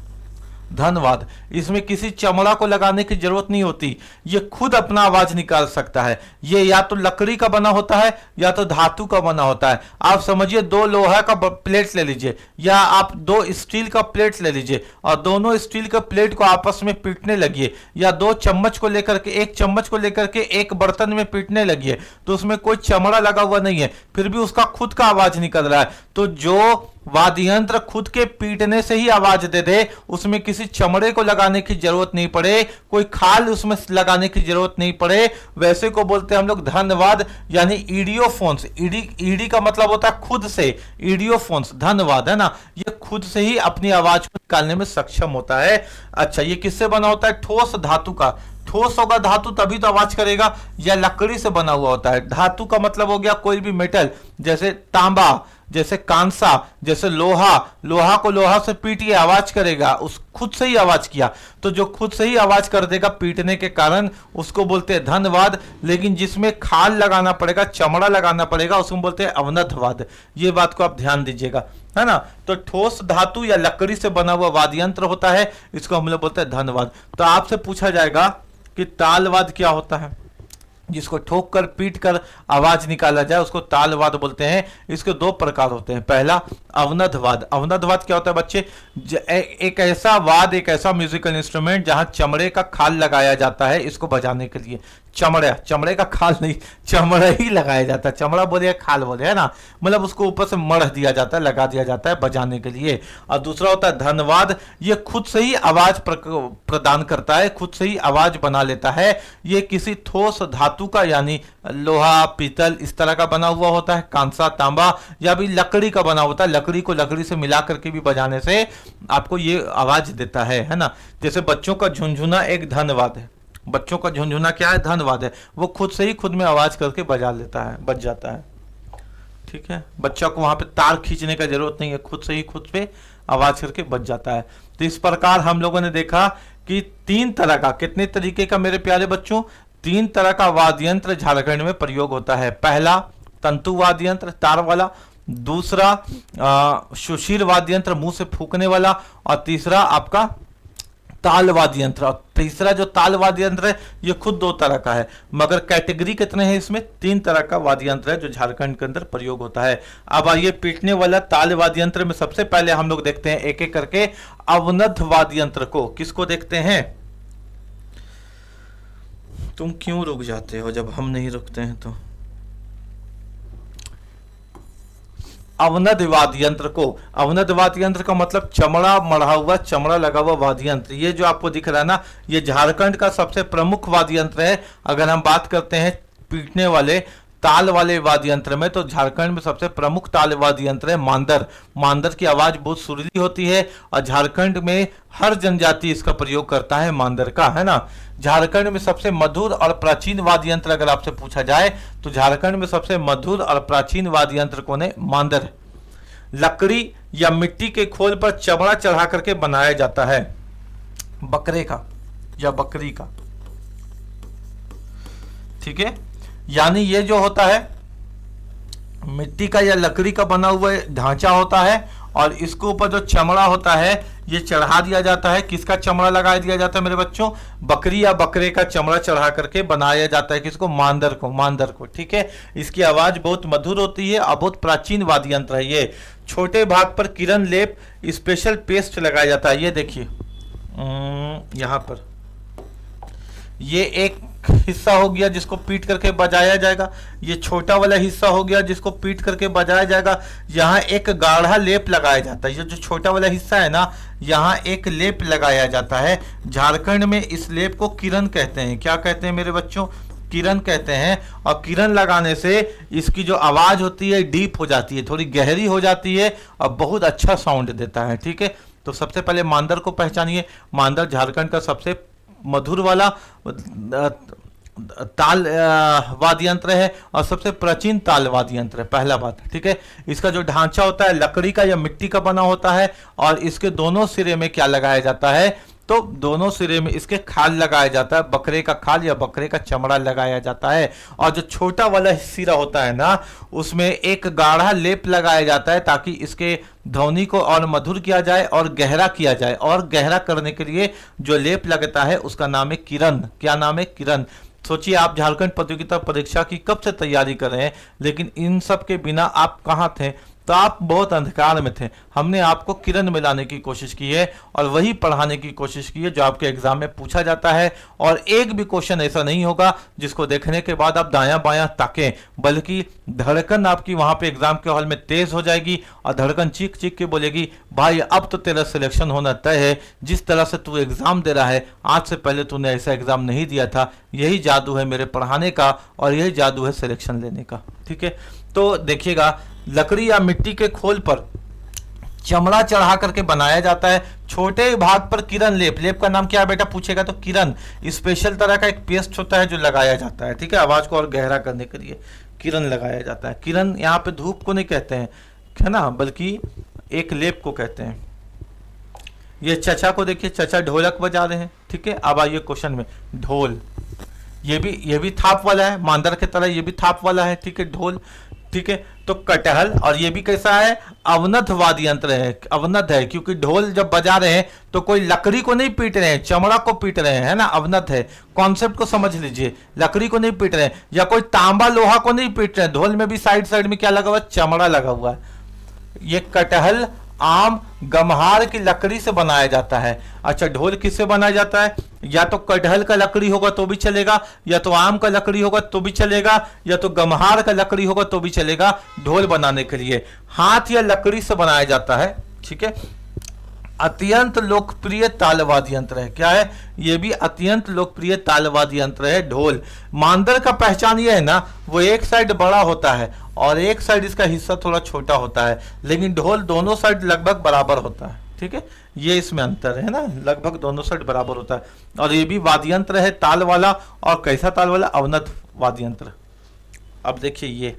S1: धनवाद, इसमें किसी चमड़ा को लगाने की जरूरत नहीं होती, ये खुद अपना आवाज निकाल सकता है। ये या तो लकड़ी का बना होता है या तो धातु का बना होता है। आप समझिए 2 लोहा का प्लेट ले लीजिए या आप 2 स्टील का प्लेट ले लीजिए और दोनों स्टील के प्लेट को आपस में पीटने लगिए, या 2 चम्मच को लेकर के, 1 चम्मच को लेकर के एक बर्तन में पीटने लगिए, तो उसमें कोई चमड़ा लगा हुआ नहीं है, फिर भी उसका खुद का आवाज निकल रहा है। तो जो वाद्य यंत्र खुद के पीटने से ही आवाज दे दे, उसमें किसी चमड़े को लगाने की जरूरत नहीं पड़े, कोई खाल उसमें लगाने की जरूरत नहीं पड़े, वैसे को बोलते हैं हम लोग धनवाद, यानी ईडियोफोन्स। ईडी का मतलब होता है खुद से, ईडियोफोन्स धनवाद, है ना। ये खुद से ही अपनी आवाज को निकालने में सक्षम होता है। अच्छा, ये किससे बना होता है? ठोस धातु का। ठोस होगा धातु तभी तो आवाज करेगा, या लकड़ी से बना हुआ होता है। धातु का मतलब हो गया कोई भी मेटल, जैसे तांबा जैसे कांसा, जैसे लोहा, लोहा को लोहा से पीटिए आवाज करेगा, उस खुद से ही आवाज किया, तो जो खुद से ही आवाज कर देगा पीटने के कारण उसको बोलते हैं धनवाद। लेकिन जिसमें खाल लगाना पड़ेगा, चमड़ा लगाना पड़ेगा, उसको बोलते हैं अवनथवाद। ये बात को आप ध्यान दीजिएगा, है ना। तो ठोस धातु या लकड़ी से बना हुआ वाद्य यंत्र होता है, इसको हम लोग बोलते हैं धनवाद। तो आपसे पूछा जाएगा कि तालवाद क्या होता है, जिसको ठोक कर पीट कर आवाज निकाला जाए उसको तालवाद बोलते हैं। इसके दो प्रकार होते हैं। पहला अवनथवाद। अवनथवाद क्या होता है बच्चे, एक ऐसा वाद, एक ऐसा म्यूजिकल इंस्ट्रूमेंट जहां चमड़े का खाल लगाया जाता है इसको बजाने के लिए। चमड़े का खाल नहीं, चमड़ा ही लगाया जाता है, चमड़ा बोले या खाल बोले, है ना, मतलब उसको ऊपर से मढ़ दिया जाता है, लगा दिया जाता है बजाने के लिए। और दूसरा होता है धनवाद, ये खुद से ही आवाज प्रदान करता है, खुद से ही आवाज बना लेता है। ये किसी ठोस धातु का, यानी लोहा, पीतल इस तरह का बना हुआ होता है, कांसा, तांबा, या भी लकड़ी का बना होता है। लकड़ी को लकड़ी से मिला करके भी बजाने से आपको ये आवाज देता है ना। जैसे बच्चों का झुनझुना एक धनवाद है, बच्चों का झुनझुना क्या है, धनवाद है। वो खुद से ही खुद में आवाज करके बजा लेता है, बज जाता है, ठीक है। बच्चा को वहां पे तार खींचने का जरूरत नहीं है, खुद से ही खुद पे आवाज करके बज जाता है। तो इस प्रकार हम लोगों ने देखा कि तीन तरह का, कितने तरीके का मेरे प्यारे बच्चों, तीन तरह का वाद्य यंत्र झारखंड में प्रयोग होता है। पहला तंतु वाद्य यंत्र तार वाला, दूसरा सुशील वाद्य यंत्र मुंह से फूकने वाला, और तीसरा आपका ताल वाद्य यंत्र। और तीसरा जो ताल वाद्य यंत्र है ये खुद दो तरह का है, मगर कैटेगरी कितने हैं इसमें, तीन तरह का वाद्य यंत्र है जो झारखंड के अंदर प्रयोग होता है। अब आइए पीटने वाला ताल वाद्य यंत्र में सबसे पहले हम लोग देखते हैं एक एक करके अवनथ वाद्य यंत्र को। किसको देखते हैं, तुम क्यों रुक जाते हो जब हम नहीं रुकते हैं तो। अवनद वाद्य यंत्र को, अवनद वाद्य यंत्र का मतलब चमड़ा मढ़ा हुआ, चमड़ा लगा हुआ वाद्य यंत्र। ये जो आपको दिख रहा है ना, ये झारखंड का सबसे प्रमुख वाद्य यंत्र है। अगर हम बात करते हैं पीटने वाले ताल वाले वाद्य यंत्र में, तो झारखंड में सबसे प्रमुख ताल वाद्य यंत्र है मांदर। मांदर की आवाज बहुत सुरीली होती है और झारखंड में हर जनजाति इसका प्रयोग करता है, मांदर का, है ना। झारखंड में सबसे मधुर और प्राचीन वाद्य यंत्र अगर आपसे पूछा जाए तो झारखंड में सबसे मधुर और प्राचीन वाद्य यंत्र कौन है, मांदर है। लकड़ी या मिट्टी के खोल पर चमड़ा चढ़ा करके बनाया जाता है, बकरे का या बकरी का, ठीक है। यानी ये जो होता है मिट्टी का या लकड़ी का बना हुआ ढांचा होता है, और इसके ऊपर जो चमड़ा होता है ये चढ़ा दिया जाता है। किसका चमड़ा लगा दिया जाता है मेरे बच्चों, बकरी या बकरे का चमड़ा चढ़ा करके बनाया जाता है। किसको, मांदर को, मांदर को, ठीक है। इसकी आवाज बहुत मधुर होती है और बहुत प्राचीन वाद्य यंत्र है ये। छोटे भाग पर किरण लेप स्पेशल पेस्ट लगाया जाता है। ये देखिए यहाँ पर ये एक हिस्सा हो गया जिसको पीट करके बजाया जाएगा, ये छोटा वाला हिस्सा हो गया जिसको पीट करके बजाया जाएगा। यहाँ एक गाढ़ा लेप लगाया जाता है, ये जो छोटा वाला हिस्सा है ना, यहाँ एक लेप लगाया जाता है। झारखंड में इस लेप को किरण कहते हैं। क्या कहते हैं मेरे बच्चों, किरण कहते हैं। और किरण लगाने से इसकी जो आवाज होती है डीप हो जाती है, थोड़ी गहरी हो जाती है और बहुत अच्छा साउंड देता है, ठीक है। तो सबसे पहले मांदर को पहचानिए। मांदर झारखंड का सबसे मधुर वाला ताल वाद्य यंत्र है और सबसे प्राचीन ताल वाद्य यंत्र है, पहला बात, ठीक है। इसका जो ढांचा होता है लकड़ी का या मिट्टी का बना होता है, और इसके दोनों सिरे में क्या लगाया जाता है, तो दोनों सिरे में इसके खाल लगाया जाता है, बकरे का खाल या बकरे का चमड़ा लगाया जाता है। और जो छोटा वाला सिरा होता है ना, उसमें एक गाढ़ा लेप लगाया जाता है ताकि इसके ध्वनि को और मधुर किया जाए और गहरा किया जाए। और गहरा करने के लिए जो लेप लगता है उसका नाम है किरण। क्या नाम है, किरण। सोचिए आप झारखंड प्रतियोगिता परीक्षा की कब से तैयारी कर रहे हैं, लेकिन इन सब के बिना आप कहाँ थे, तो आप बहुत अंधकार में थे। हमने आपको किरण में लाने की कोशिश की है और वही पढ़ाने की कोशिश की है जो आपके एग्जाम में पूछा जाता है। और एक भी क्वेश्चन ऐसा नहीं होगा जिसको देखने के बाद आप दायां बायां ताकें, बल्कि धड़कन आपकी वहां पे एग्जाम के हॉल में तेज हो जाएगी और धड़कन चीख चीख के बोलेगी, भाई अब तो तेरा सिलेक्शन होना तय है। जिस तरह से तू एग्जाम दे रहा है, आज से पहले तूने ऐसा एग्जाम नहीं दिया था। यही जादू है मेरे पढ़ाने का और यही जादू है सिलेक्शन लेने का, ठीक है। तो देखिएगा, लकड़ी या मिट्टी के खोल पर चमड़ा चढ़ा करके बनाया जाता है। छोटे भाग पर किरण लेप, लेप का नाम क्या है बेटा पूछेगा तो किरण। स्पेशल तरह का एक पेस्ट होता है जो लगाया जाता है, ठीक है, आवाज को और गहरा करने के लिए किरण लगाया जाता है। किरण यहाँ पे धूप को नहीं कहते हैं, है ना, बल्कि एक लेप को कहते हैं। ये चचा को देखिए, चचा ढोलक बजा रहे हैं, ठीक है। अब आइए क्वेश्चन में, ढोल, ये भी थाप वाला है, मांदर की तरह ये भी थाप वाला है, ठीक है, ढोल, ठीक है। तो कटहल, और ये भी कैसा है, अवनथ वाद्य यंत्र है, अवनथ है, क्योंकि ढोल जब बजा रहे हैं तो कोई लकड़ी को नहीं पीट रहे हैं, चमड़ा को पीट रहे हैं, है ना, अवनथ है। कॉन्सेप्ट को समझ लीजिए, लकड़ी को नहीं पीट रहे हैं, या कोई तांबा लोहा को नहीं पीट रहे हैं। ढोल में भी साइड साइड में क्या लगा हुआ है, चमड़ा लगा हुआ है। ये कटहल आम गम्हार की लकड़ी से बनाया जाता है। अच्छा, ढोल किससे बनाया जाता है, या तो कटहल का लकड़ी होगा तो भी चलेगा, या तो आम का लकड़ी होगा तो भी चलेगा, या तो गम्हार का लकड़ी होगा तो भी चलेगा। ढोल बनाने के लिए हाथ या लकड़ी से बनाया जाता है, ठीक है। अत्यंत लोकप्रिय तालवाद्य यंत्र है, क्या है, ये भी अत्यंत लोकप्रिय तालवाद्य यंत्र है ढोल। मांदर का पहचान ये है ना, वो एक साइड बड़ा होता है और एक साइड इसका हिस्सा थोड़ा छोटा होता है, लेकिन ढोल दोनों साइड लगभग बराबर होता है, ठीक है। ये इसमें अंतर है ना, लगभग दोनों साइड बराबर होता है। और ये भी वाद्य यंत्र है ताल वाला, और कैसा ताल वाला, अवनथ वाद्य यंत्र। अब देखिए ये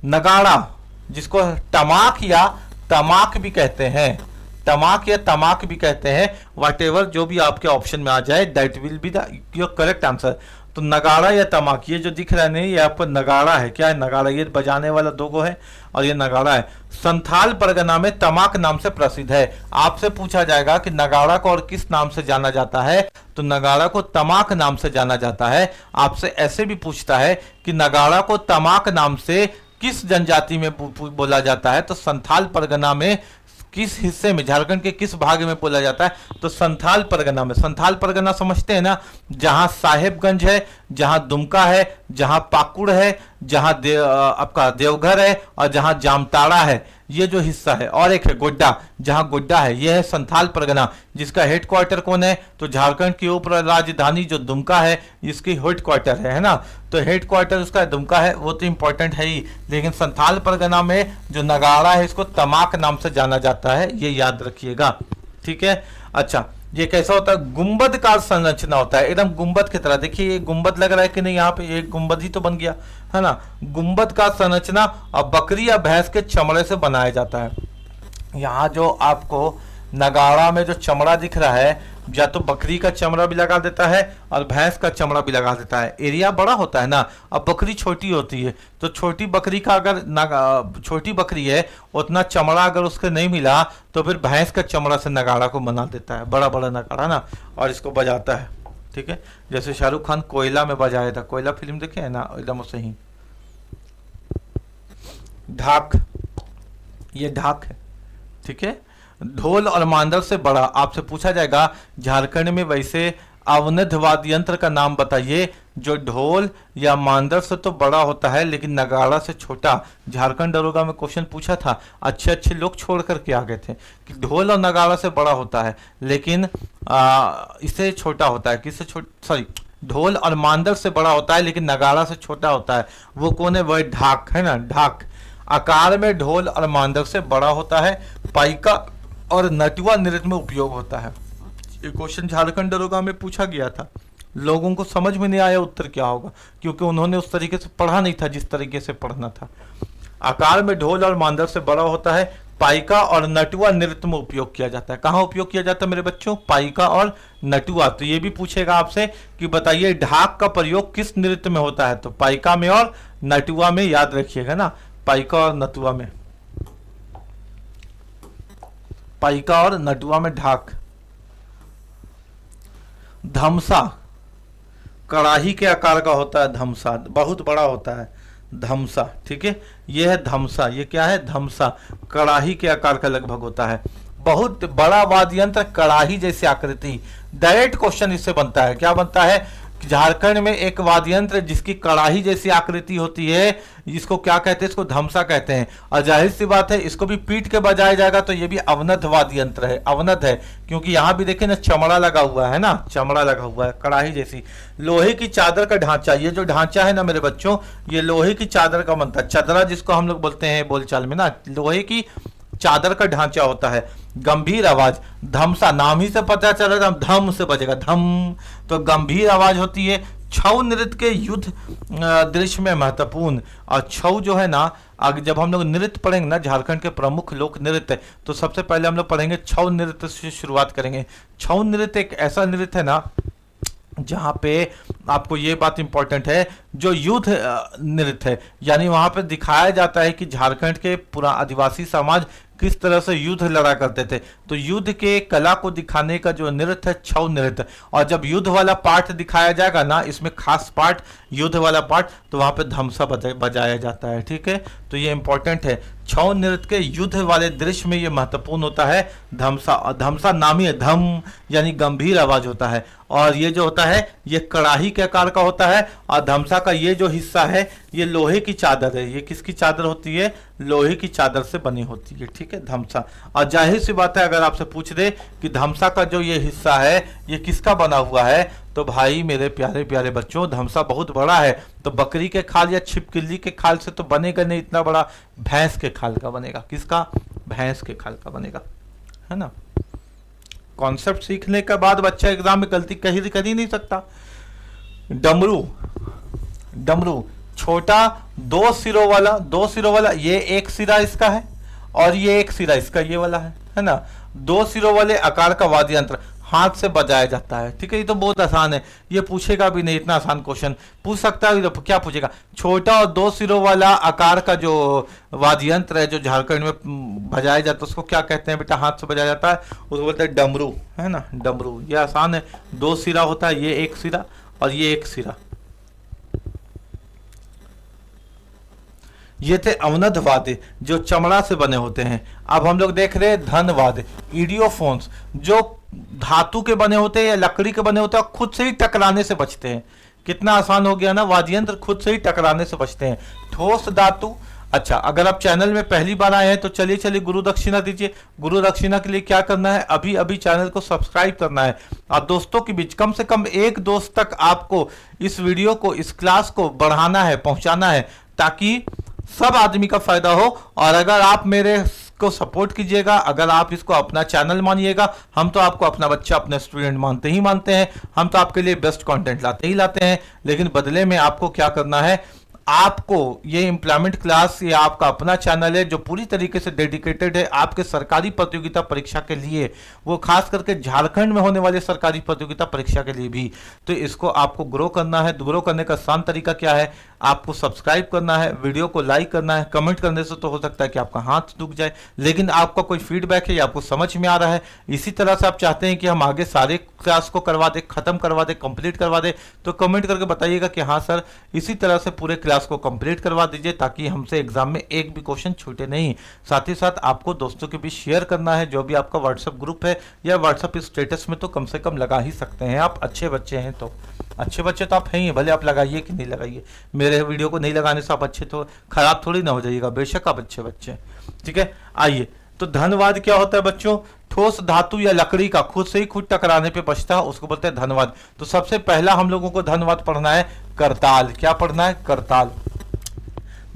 S1: नगाड़ा, जिसको टमाक या तमाक भी कहते हैं, टमाक या तमाक भी कहते हैं, वट एवर जो भी आपके ऑप्शन में आ जाए, that will be the your correct answer. तो नगाड़ा या तमाक, ये जो दिख रहा है नहीं, ये आपको नगाड़ा है, क्या है, नगाड़ा, ये बजाने वाला दो गो है और ये नगाड़ा है। संथाल परगना में तमाक नाम से प्रसिद्ध है। आपसे पूछा जाएगा कि नगाड़ा को और किस नाम से जाना जाता है, तो नगाड़ा को तमाक नाम से जाना जाता है। आपसे ऐसे भी पूछता है कि नगाड़ा को तमाक नाम से किस जनजाति में बोला जाता है, तो संथाल परगना में किस हिस्से में, झारखंड के किस भाग में बोला जाता है, तो संथाल परगना में। संथाल परगना समझते हैं ना, जहां साहेबगंज है, जहां दुमका है, जहां पाकुड़ है, जहां आपका देवघर है, और जहां जामताड़ा है, ये जो हिस्सा है। और एक है गोड्डा, जहां गोड्डा है, यह है संथाल परगना, जिसका हेडक्वार्टर कौन है, तो झारखंड की उप राजधानी जो दुमका है, इसकी हेडक्वार्टर है ना। तो हेडक्वार्टर उसका दुमका है, वो तो इंपॉर्टेंट है ही, लेकिन संथाल परगना में जो नगाड़ा है, इसको तमाक नाम से जाना जाता है, ये याद रखिएगा, ठीक है। अच्छा, ये कैसा होता है, गुंबद का संरचना होता है, एकदम गुंबद की तरह। देखिए ये गुंबद लग रहा है कि नहीं, यहाँ पे एक गुंबद ही तो बन गया, है ना। गुंबद का संरचना और बकरी या भैंस के चमड़े से बनाया जाता है। यहाँ जो आपको नगाड़ा में जो चमड़ा दिख रहा है, या तो बकरी का चमड़ा भी लगा देता है और भैंस का चमड़ा भी लगा देता है। एरिया बड़ा होता है ना, अब बकरी छोटी होती है, तो छोटी बकरी का अगर छोटी बकरी है, उतना चमड़ा अगर उसके नहीं मिला, तो फिर भैंस का चमड़ा से नगाड़ा को बना देता है, बड़ा बड़ा नगाड़ा ना, और इसको बजाता है, ठीक है। जैसे शाहरुख खान कोयला में बजाया था, कोयला फिल्म देखे है ना, एकदम उसे ही। ढाक, ये ढाक है, ठीक है। ढोल और मांदर से बड़ा, आपसे पूछा जाएगा झारखंड में वैसे अवनथ वाद्य यंत्र का नाम बताइए जो ढोल या मांदर से तो बड़ा होता है लेकिन नगाड़ा से छोटा। झारखंड दरोगा में क्वेश्चन पूछा था, अच्छे अच्छे लोग छोड़ करके आ गए थे कि ढोल और नगाड़ा से बड़ा होता है लेकिन इससे छोटा होता है, किससे छोटा, सॉरी, ढोल और मांदर से बड़ा होता है लेकिन नगाड़ा से छोटा होता है। वो कौन है, वह ढाक है ना, ढाक। आकार में ढोल और मांदर से बड़ा होता है, पाइका और नटुआ नृत्य में उपयोग होता है। ये क्वेश्चन झारखंड दरोगा में पूछा गया था, लोगों को समझ में नहीं आया उत्तर क्या होगा, क्योंकि उन्होंने उस तरीके से पढ़ा नहीं था जिस तरीके से पढ़ना था। आकार में ढोल और मांदर से बड़ा होता है, पाइका और नटुआ नृत्य में उपयोग किया जाता है। कहाँ उपयोग किया जाता है मेरे बच्चों, पाइका और नटुआ। तो ये भी पूछेगा आपसे कि बताइए ढाक का प्रयोग किस नृत्य में होता है, तो पाइका में और नटुआ में, याद रखिएगा ना, पाइका और नटुआ में, पाइका और नटुआ में ढाक। धमसा, कड़ाही के आकार का होता है धमसा, बहुत बड़ा होता है धमसा, ठीक है। यह है धमसा, ये क्या है, धमसा, कड़ाही के आकार का लगभग होता है। बहुत बड़ा वाद्य यंत्र, कड़ाही जैसी आकृति। डायरेक्ट क्वेश्चन इससे बनता है, क्या बनता है, झारखंड में एक वाद्य यंत्र जिसकी कड़ाही जैसी आकृति होती है, इसको क्या कहते हैं, इसको धमसा कहते हैं। और जाहिर सी बात है इसको भी पीट के बजाया जाएगा तो ये भी अवनथ वाद्य यंत्र है, अवनथ है, क्योंकि यहाँ भी देखिए ना चमड़ा लगा हुआ है ना, चमड़ा लगा हुआ है, कड़ाही जैसी। लोहे की चादर का ढांचा, ये जो ढांचा है ना मेरे बच्चों, ये लोहे की चादर का बनता है, चदरा जिसको हम लोग बोलते हैं बोलचाल में ना, लोहे की चादर का ढांचा होता है। गंभीर आवाज, धमसा, नाम ही से पता चलेगा धम से बजेगा, धम, तो गंभीर आवाज होती है, छऊ नृत्य के युद्ध दृश्य में महत्वपूर्ण। और छऊ जो है ना, आगे जब हम लोग नृत्य पढ़ेंगे ना, झारखंड के प्रमुख लोक नृत्य, तो सबसे पहले हम लोग पढ़ेंगे छऊ नृत्य से शुरुआत करेंगे। छऊ नृत्य एक ऐसा नृत्य है ना जहाँ पे आपको ये बात इंपॉर्टेंट है, जो युद्ध नृत्य है, यानी वहाँ पे दिखाया जाता है कि झारखंड के पूरा आदिवासी समाज किस तरह से युद्ध लड़ा करते थे। तो युद्ध के कला को दिखाने का जो नृत्य है छऊ नृत्य। और जब युद्ध वाला पार्ट दिखाया जाएगा ना, इसमें खास पार्ट युद्ध वाला पार्ट, तो वहाँ पे धमसा बजाया जाता है। ठीक है, तो ये इंपॉर्टेंट है। छऊ नृत्य के युद्ध वाले दृश्य में ये महत्वपूर्ण होता है धमसा। और धमसा नामी है, धम यानी गंभीर आवाज होता है, और ये जो होता है ये कड़ाही के आकार का होता है। और धमसा का ये जो हिस्सा है ये लोहे की चादर है। ये किसकी चादर होती है? लोहे की चादर से बनी होती है। ठीक है, धमसा। और जाहिर सी बात है, अगर आपसे पूछ दे कि धमसा का जो ये हिस्सा है ये किसका बना हुआ है, तो भाई मेरे प्यारे प्यारे बच्चों, धमसा बहुत बड़ा है। तो बकरी के खाल या छिपकली के खाल से तो बनेगा नहीं इतना बड़ा, भैंस के खाल का बनेगा। किसका? भैंस के खाल का बनेगा, है ना। कॉन्सेप्ट सीखने के बाद बच्चा एग्जाम में गलती कर ही नहीं सकता। डमरू, डमरू छोटा दो सिरों वाला, ये एक सिरा इसका है और ये एक सिरा इसका ये वाला है ना। दो सिरों वाले आकार का वाद्य यंत्र हाथ से बजाया जाता है। ठीक है, ये तो बहुत आसान है, ये पूछेगा भी नहीं, इतना आसान क्वेश्चन पूछ सकता है तो क्या पूछेगा। छोटा और दो सिरों वाला आकार का जो वाद्य यंत्र है जो झारखंड में बजाया जाता है उसको क्या कहते हैं बेटा? हाथ से बजाया जाता है, उसको बोलते हैं डमरू, है ना, डमरू। ये आसान है, दो सिरा होता है, ये एक सिरा और ये एक सिरा। ये थे अवनद वाद्य जो चमड़ा से बने होते हैं। अब हम लोग देख रहे हैं धन वाद्य, इडियोफोन्स, जो धातु के बने होते हैं या लकड़ी के बने होते हैं, खुद से ही टकराने से बचते हैं। कितना आसान हो गया ना, वाद्य यंत्र खुद से ही टकराने से बचते हैं। ठोस धातु। अच्छा, अगर आप चैनल में पहली बार आए हैं तो चलिए गुरु दक्षिणा दीजिए। गुरु दक्षिणा के लिए क्या करना है? अभी अभी चैनल को सब्सक्राइब करना है और दोस्तों के बीच कम से कम एक दोस्त तक आपको इस वीडियो को, इस क्लास को बढ़ाना है, पहुंचाना है, ताकि सब आदमी का फायदा हो। और अगर आप मेरे को सपोर्ट कीजिएगा, अगर आप इसको अपना चैनल मानिएगा, हम तो आपको अपना बच्चा, अपने स्टूडेंट मानते हैं। हम तो आपके लिए बेस्ट कंटेंट लाते हैं, लेकिन बदले में आपको क्या करना है? आपको ये एम्प्लॉयमेंट क्लास, ये आपका अपना चैनल है जो पूरी तरीके से डेडिकेटेड है आपके सरकारी प्रतियोगिता परीक्षा के लिए, वो खास करके झारखंड में होने वाले सरकारी प्रतियोगिता परीक्षा के लिए भी। तो इसको आपको ग्रो करना है। ग्रो करने का आसान तरीका क्या है? आपको सब्सक्राइब करना है, वीडियो को लाइक करना है। कमेंट करने से तो हो सकता है कि आपका हाथ दुख जाए, लेकिन आपका कोई फीडबैक है या आपको समझ में आ रहा है, इसी तरह से आप चाहते हैं कि हम आगे सारे क्लास को करवा दे, खत्म करवा दे, कंप्लीट करवा दे, तो कमेंट करके बताइएगा कि हाँ सर, इसी तरह से पूरे क्लास को कंप्लीट करवा दीजिए, ताकि हमसे एग्जाम में एक भी क्वेश्चन छूटे नहीं। साथ ही साथ आपको दोस्तों के बीच शेयर करना है, जो भी आपका व्हाट्सएप ग्रुप है या व्हाट्सएप स्टेटस में तो कम से कम लगा ही सकते हैं। आप अच्छे बच्चे हैं तो, अच्छे बच्चे तो आप हैं ही, भले आप लगाइए कि नहीं लगाइए। मेरे वीडियो को नहीं लगाने से आप अच्छे तो खराब थोड़ी ना हो जाइएगा, बेशक आप अच्छे बच्चे। ठीक है, आइए। तो धनवाद क्या होता है बच्चों? ठोस धातु या लकड़ी का खुद से ही खुद टकराने पे बचता है, उसको बोलते हैं धनवाद। तो सबसे पहला हम लोगों को धनवाद पढ़ना है करताल। क्या पढ़ना है? करताल।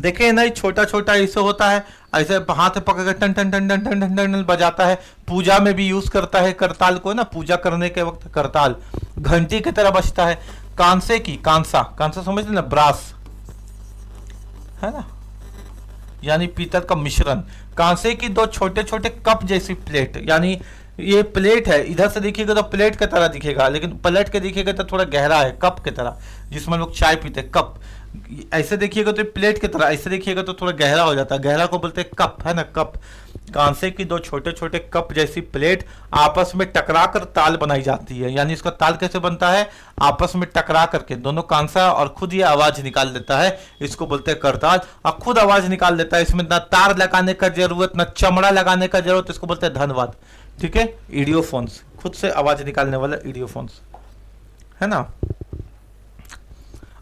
S1: देखें ना, छोटा छोटा ऐसे होता है, ऐसे हाथ पकड़ के टन टन टन टन टन टन टन बजाता है। पूजा में भी यूज करता है करताल को ना, पूजा करने के वक्त करताल घंटी की तरह बजता है। कांसे की, कांसा समझ लेना, ब्रास है ना, यानी पीतल का मिश्रण। कांसे की दो छोटे छोटे कप जैसी प्लेट, यानी ये प्लेट है, इधर से देखिएगा तो प्लेट की तरह दिखेगा, लेकिन पलट के दिखेगा तो थोड़ा गहरा है, कप की तरह, जिसमें लोग चाय पीते, कप। ऐसे देखिएगा तो प्लेट की तरह, ऐसे देखिएगा तो थोड़ा गहरा हो जाता है, गहरा को बोलते हैं कप, है ना, कप। कांसे की दो छोटे छोटे कप जैसी प्लेट आपस में टकरा कर ताल बनाई जाती है। यानी इसका ताल कैसे बनता है? आपस में टकरा करके दोनों कांसा और खुद ये आवाज निकाल देता है, इसको बोलते हैं करताल। और खुद आवाज निकाल देता है, इसमें ना तार लगाने का जरूरत, ना चमड़ा लगाने का जरूरत, इसको बोलते हैं धनवाद। ठीक है, इडियोफोन्स, खुद से आवाज निकालने वाला इडियोफोन्स, है ना।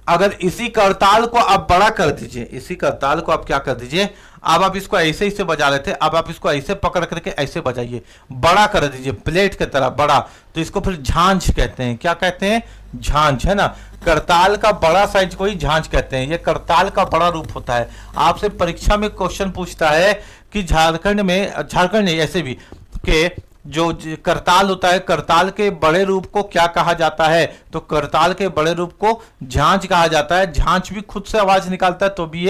S1: अगर इसी करताल को आप बड़ा कर दीजिए, इसी करताल को आप क्या कर दीजिए, अब आप इसको ऐसे से बजा रहे थे, अब आप इसको ऐसे पकड़ करके ऐसे बजाइए, बड़ा कर दीजिए, प्लेट की तरह बड़ा, तो इसको फिर झांझ कहते हैं। क्या कहते हैं? झांझ, है ना। करताल का बड़ा साइज को ही झांझ कहते हैं। ये करताल का बड़ा रूप होता है। आपसे परीक्षा में क्वेश्चन पूछता है कि झारखंड में, झारखंड नहीं ऐसे भी, के करताल होता है, करताल के बड़े रूप को क्या कहा जाता है? तो करताल के बड़े रूप को झांझ कहा जाता है। झांझ भी खुद से आवाज निकालता है, तो भी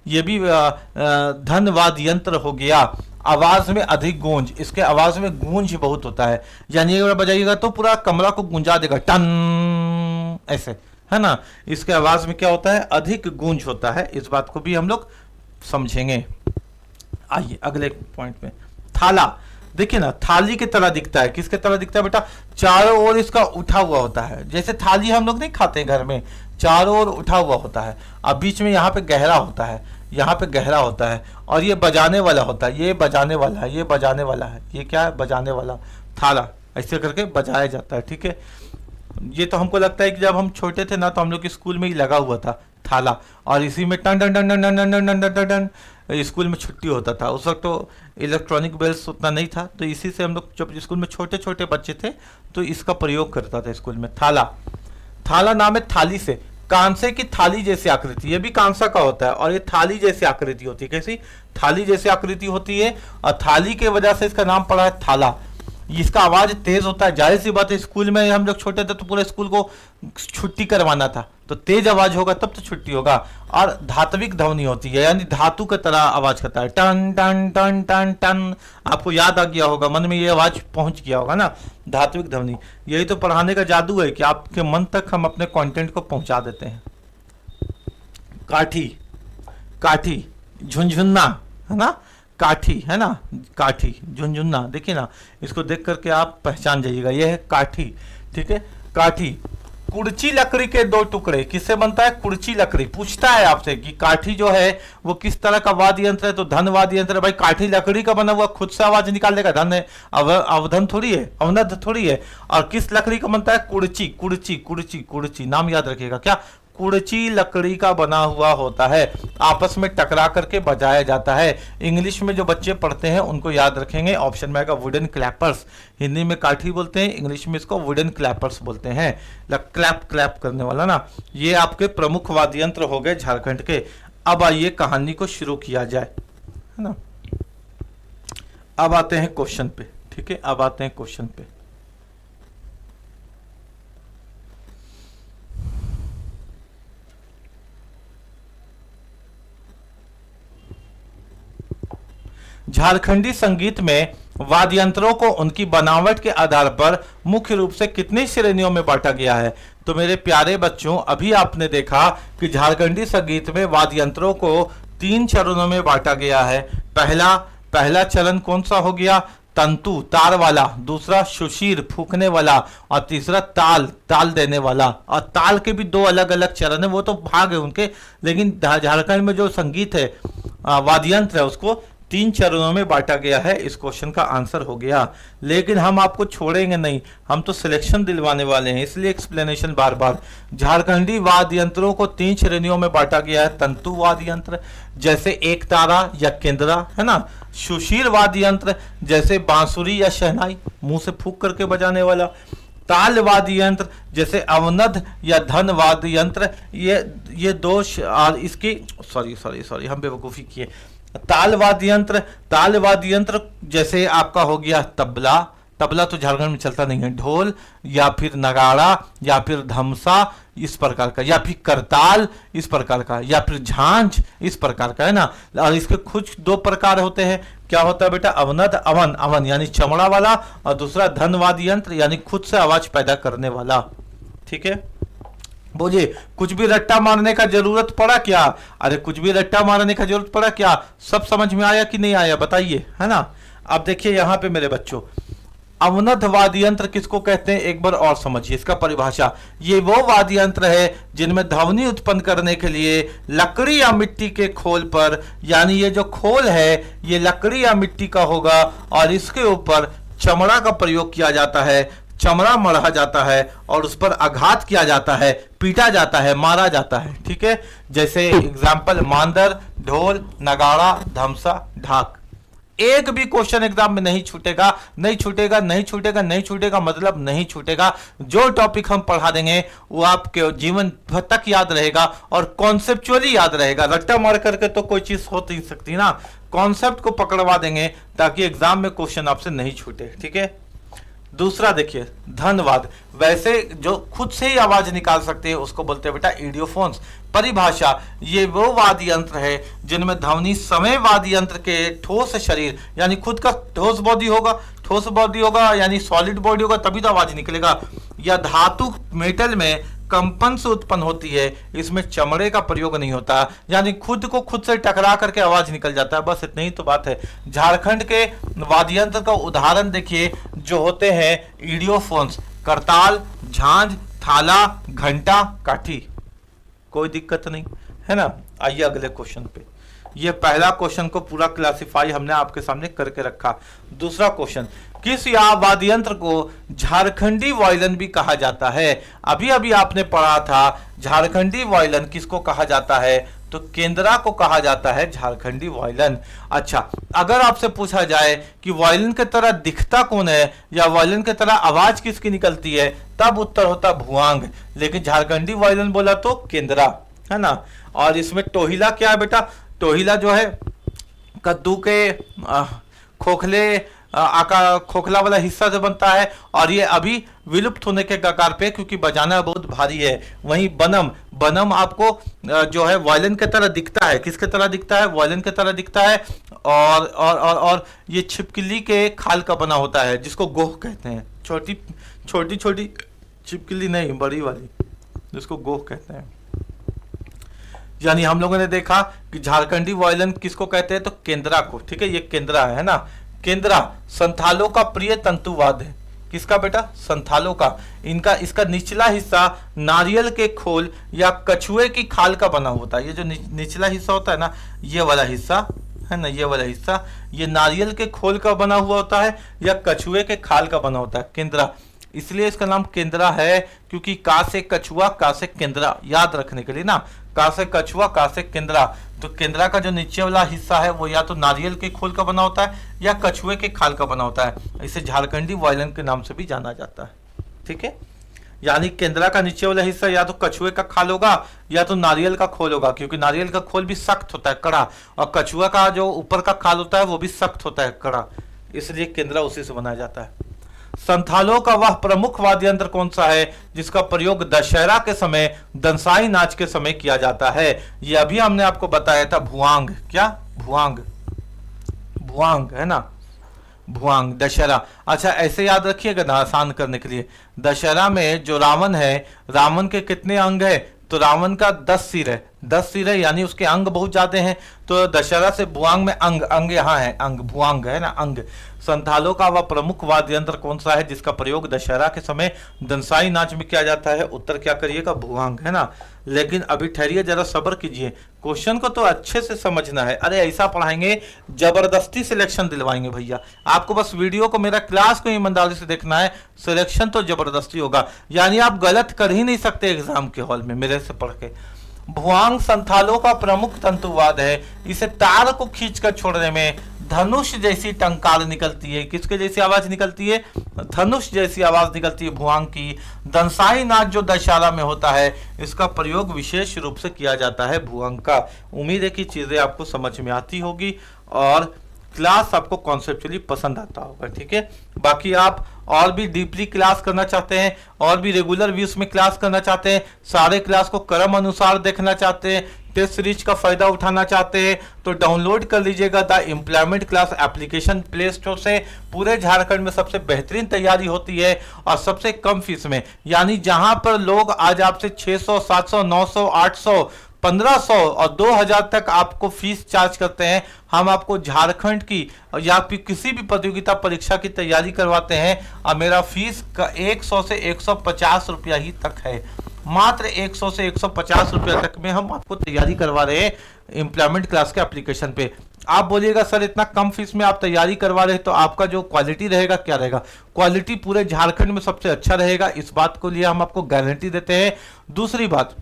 S1: ये भी धन्यवाद यंत्र हो गया। आवाज में अधिक गूंज, इसके आवाज में गूंज बहुत होता है, यानी एक बार बजाइएगा तो पूरा कमरा को गूंजा देगा, टन ऐसे, है ना। इसके आवाज में क्या होता है? अधिक गूंज होता है। इस बात को भी हम लोग समझेंगे। आइए अगले पॉइंट में, थाला। देखिए ना, थाली की तरह दिखता है। किसके तरह दिखता है बेटा? चारों ओर इसका उठा हुआ होता है, जैसे थाली हम लोग नहीं खाते घर में, चारों ओर उठा हुआ होता है। अब बीच में यहाँ पे गहरा होता है, यहाँ पे गहरा होता है, और ये बजाने वाला होता है। ये बजाने वाला है, ये बजाने वाला है। ये क्या है? बजाने वाला थाला। ऐसे करके बजाया जाता है, ठीक है। ये तो हमको लगता है कि जब हम छोटे थे ना, तो हम लोग के स्कूल में ही लगा हुआ था थाला, और इसी में टन टन टन टन टन टन टन टन टन टन स्कूल में छुट्टी होता था। उस वक्त तो इलेक्ट्रॉनिक बेल्स उतना नहीं था, तो इसी से हम लोग जब स्कूल में छोटे छोटे बच्चे थे तो इसका प्रयोग करता था स्कूल में। थाला, थाला नाम है थाली से। कांसे की थाली जैसी आकृति, ये भी कांसा का होता है, और ये थाली जैसी आकृति होती है। कैसी? थाली जैसी आकृति होती है, और थाली के वजह से इसका नाम पड़ा है थाला। इसका आवाज तेज होता है। जाहिर सी बात है, स्कूल में हम लोग छोटे थे तो पूरे स्कूल को छुट्टी करवाना था, तो तेज आवाज होगा तब तो छुट्टी होगा। और धात्विक ध्वनि होती है, यानी धातु की तरह आवाज करता है, टन टन टन टन टन। आपको याद आ गया होगा, मन में ये आवाज पहुंच गया होगा ना, धात्विक ध्वनि। यही तो पढ़ाने का जादू है कि आपके मन तक हम अपने कंटेंट को पहुंचा देते हैं। काठी, काठी, झुनझुन्ना, है ना, काठी, है ना, काठी, झुनझुन्ना। देखिए ना, इसको देख करके आप पहचान जाइएगा, ये है काठी, ठीक है। काठी, कुर्ची लकड़ी के दो टुकड़े। किससे बनता है? कुर्ची लकड़ी। पूछता है आपसे कि काठी जो है वो किस तरह का वाद्य यंत्र है, तो धन वाद्य यंत्र है। भाई काठी लकड़ी का बना हुआ, खुद से आवाज निकाल देगा, धन है, अवधन थोड़ी है, अवनद थोड़ी है। और किस लकड़ी का बनता है? कुर्ची, कुर्ची, कुर्ची, कुर्ची। नाम याद रखिएगा, क्या? कुर्ची लकड़ी का बना हुआ होता है, आपस में टकरा करके बजाया जाता है। इंग्लिश में जो बच्चे पढ़ते हैं उनको याद रखेंगे, ऑप्शन में आएगा वुडन क्लैपर्स। हिंदी में काठी बोलते हैं, इंग्लिश में इसको वुडन क्लैपर्स बोलते हैं। क्लैप क्लैप करने वाला ना। ये आपके प्रमुख वाद्य यंत्र हो गए झारखंड के। अब आइए कहानी को शुरू किया जाए, है ना। अब आते हैं क्वेश्चन पे, ठीक है। अब आते हैं क्वेश्चन पे। झारखंडी संगीत में वाद्य यंत्रों को उनकी बनावट के आधार पर मुख्य रूप से कितनी श्रेणियों में बांटा गया है? तो मेरे प्यारे बच्चों, अभी आपने देखा कि झारखंडी संगीत में वाद्य यंत्रों को 3 चरणों में बांटा गया है। पहला चरण कौन सा हो गया? तंतु, तार वाला। दूसरा सुशीर, फूकने वाला। और तीसरा ताल, ताल देने वाला। और ताल के भी 2 अलग अलग चरण है, वो तो भाग है उनके, लेकिन झारखंड में जो संगीत है, वाद्य यंत्र है, उसको 3 चरणों में बांटा गया है। इस क्वेश्चन का आंसर हो गया। लेकिन हम आपको छोड़ेंगे नहीं, हम तो सिलेक्शन दिलवाने वाले हैं, इसलिए एक्सप्लेनेशन बार बार। झारखंडी वाद्य यंत्रों को 3 श्रेणियों में बांटा गया है। तंतु वाद्य यंत्र जैसे एक तारा या केंद्रा, है ना। सुशीर वाद्य यंत्र जैसे बांसुरी या शहनाई, मुंह से फूंक करके बजाने वाला। ताल वाद्य यंत्र जैसे अवनद या धन वाद्य यंत्र। ये 2 इसकी सॉरी हम बेवकूफ़ी किए। ताल वाद्य यंत्र जैसे आपका हो गया तबला। तबला तो झारखंड में चलता नहीं है। ढोल या फिर नगाड़ा या फिर धमसा इस प्रकार का, या फिर करताल इस प्रकार का, या फिर झांझ इस प्रकार का, है ना। और इसके कुछ 2 प्रकार होते हैं। क्या होता है बेटा? अवनद, अवन यानी चमड़ा वाला, और दूसरा धन वाद्य यंत्र यानी खुद से आवाज पैदा करने वाला, ठीक है। बोलिए, कुछ भी रट्टा मारने का जरूरत पड़ा क्या? अरे कुछ भी रट्टा मारने का जरूरत पड़ा क्या? सब समझ में आया कि नहीं आया बताइए, है ना। अब देखिए यहाँ पे मेरे बच्चों, अवनद वाद्य यंत्र किसको कहते हैं एक बार और समझिए इसका परिभाषा। ये वो वाद्य यंत्र है जिनमें ध्वनि उत्पन्न करने के लिए लकड़ी या मिट्टी के खोल पर, यानी ये जो खोल है ये लकड़ी या मिट्टी का होगा, और इसके ऊपर चमड़ा का प्रयोग किया जाता है। चमड़ा मढ़ा जाता है और उस पर आघात किया जाता है, पीटा जाता है, मारा जाता है, ठीक है। जैसे एग्जाम्पल मांदर, ढोल, नगाड़ा, धमसा, ढाक। एक भी क्वेश्चन एग्जाम में नहीं छूटेगा, नहीं छूटेगा, नहीं छूटेगा, नहीं छूटेगा, मतलब नहीं छूटेगा। जो टॉपिक हम पढ़ा देंगे वो आपके जीवन भर तक याद रहेगा और कॉन्सेप्चुअली याद रहेगा। रट्टा मार करके तो कोई चीज हो नहीं सकती ना। कॉन्सेप्ट को पकड़वा देंगे ताकि एग्जाम में क्वेश्चन आपसे नहीं छूटे। ठीक है, दूसरा देखिए धन्यवाद। वैसे जो खुद से ही आवाज निकाल सकते हैं उसको बोलते हैं बेटा इडियोफोन्स। परिभाषा, ये वो वाद्य यंत्र है जिनमें ध्वनि समय वाद्य यंत्र के ठोस शरीर यानी खुद का ठोस बॉडी होगा यानी सॉलिड बॉडी होगा तभी तो आवाज निकलेगा, या धातु मेटल में कंपन से उत्पन्न होती है, इसमें चमड़े का प्रयोग नहीं होता, यानी खुद को खुद से टकरा करके आवाज निकल जाता है। बस इतनी ही तो बात है। झारखंड के वाद्य यंत्र का उदाहरण देखिए जो होते हैं इडियोफोन्स, करताल, झांझ, थाला, घंटा, काठी। कोई दिक्कत नहीं है ना। आइए अगले क्वेश्चन पे। ये पहला क्वेश्चन को पूरा क्लासिफाई हमने आपके सामने करके रखा। दूसरा क्वेश्चन, किस या वाद्य यंत्र को झारखंडी वायलिन भी कहा जाता है? अभी अभी आपने पढ़ा था झारखंडी वायलिन किसको कहा जाता है, तो केंद्रा को कहा जाता है झारखंडी वायलिन। अच्छा, अगर आपसे पूछा जाए कि वायलिन की तरह दिखता कौन है या वायलिन की तरह आवाज किसकी निकलती है, तब उत्तर होता भुआंग, लेकिन झारखंडी वायलिन बोला तो केंद्रा, है ना। और इसमें टोहिला क्या है बेटा, टोहिला जो है कद्दू के खोखला वाला हिस्सा से बनता है और ये अभी विलुप्त होने के कगार पे क्योंकि बजाना बहुत भारी है। वहीं बनम आपको जो है वायलिन की तरह दिखता है। किसके तरह दिखता है? वायलिन की तरह दिखता है। और ये छिपकली के खाल का बना होता है जिसको गोह कहते हैं। छोटी छिपकली नहीं, बड़ी वाली, जिसको गोह कहते हैं। यानी हम लोगों ने देखा कि झारखंडी वायलिन किसको कहते हैं, तो केंद्रा को। ठीक है, ये केंद्रा है ना। केंद्रा संथालों का प्रिय तंतुवाद है। किसका बेटा? संथालों का। इसका निचला हिस्सा नारियल के खोल या कछुए की खाल का बना होता है। ये जो निचला हिस्सा होता है ना, ये वाला हिस्सा है ना, ये वाला हिस्सा ये नारियल के खोल का बना हुआ होता है या कछुए के खाल का बना होता है, केंद्रा। इसलिए इसका नाम केंद्रा है क्योंकि का से कछुआ का से केंद्रा, याद रखने के लिए ना, का से कछुआ का से केंद्रा। तो केंद्रा का जो नीचे वाला हिस्सा है वो या तो नारियल के खोल का बना होता है या कछुए के खाल का बना होता है। इसे झारखंडी वायलिन के नाम से भी जाना जाता है। ठीक है, यानी केंद्रा का नीचे वाला हिस्सा या तो कछुए का खाल होगा या तो नारियल का खोल होगा, क्योंकि नारियल का खोल भी सख्त होता है, कड़ा, और कछुआ का जो ऊपर का खाल होता है वो भी सख्त होता है, कड़ा, इसलिए केंद्रा उसी से बनाया जाता है। संथालों का वह प्रमुख वाद्य यंत्र कौन सा है जिसका प्रयोग दशहरा के समय, दंसाई नाच के समय किया जाता है? ये अभी हमने आपको बताया था, भुआंग। क्या? भुआंग है ना, भुआंग, दशहरा। अच्छा, ऐसे याद रखिएगा ना आसान करने के लिए। दशहरा में जो रावण है, रावण के कितने अंग है? तो रावण का 10 सिर है, 10 सिर है, यानी उसके अंग बहुत ज्यादा हैं। तो दशहरा से भुआंग में अंग यहाँ है, अंग, भुआंग है ना, अंग। संथालों का वह प्रमुख वाद्य यंत्र कौन सा है जिसका प्रयोग दशहरा के समय दंसाई नाच में किया जाता है? उत्तर क्या करिएगा? भुआंग, है ना। लेकिन अभी ठहरिए, जरा सब्र कीजिए, क्वेश्चन को तो अच्छे से समझना है। अरे ऐसा पढ़ाएंगे, जबरदस्ती सिलेक्शन दिलवाएंगे भैया। आपको बस वीडियो को, मेरा क्लास को ईमानदारी से देखना है, सिलेक्शन तो जबरदस्ती होगा। यानी आप गलत कर ही नहीं सकते एग्जाम के हॉल में मेरे से पढ़ के। भुआंग संथालों का प्रमुख तंतुवाद है। इसे तार को खींचकर छोड़ने में धनुष जैसी टंकार निकलती है। किसके जैसी आवाज निकलती है? धनुष जैसी आवाज निकलती है भुआंग की। दंसाई नाच जो दशहरा में होता है, इसका प्रयोग विशेष रूप से किया जाता है भुआंग का। उम्मीद है कि चीजें आपको समझ में आती होगी और क्लास आपको कॉन्सेप्चुअली पसंद आता होगा। ठीक है, बाकी आप और भी डीपली क्लास करना चाहते हैं और भी रेगुलर व्यूज में क्लास करना चाहते हैं, सारे क्लास को क्रम अनुसार देखना चाहते हैं, टेस्ट सीरीज का फायदा उठाना चाहते हैं, तो डाउनलोड कर लीजिएगा the employment class application play store से। पूरे झारखंड में सबसे बेहतरीन तैयारी होती है और सबसे कम फीस में। यानी जहां पर लोग आज आपसे 600, 700, 900, 800, 1500 और 2000 तक आपको फीस चार्ज करते हैं, हम आपको झारखंड की या फिर किसी भी प्रतियोगिता परीक्षा की तैयारी करवाते हैं और मेरा फीस का 100 से 150 रुपया ही तक है। मात्र 100 से 150 रुपया तक में हम आपको तैयारी करवा रहे हैं एम्प्लॉयमेंट क्लास के एप्लीकेशन पे। आप बोलिएगा सर इतना कम फीस में आप तैयारी करवा रहे हैं तो आपका जो क्वालिटी रहेगा क्या रहेगा? क्वालिटी पूरे झारखंड में सबसे अच्छा रहेगा, इस बात को लिए हम आपको गारंटी देते हैं। दूसरी बात,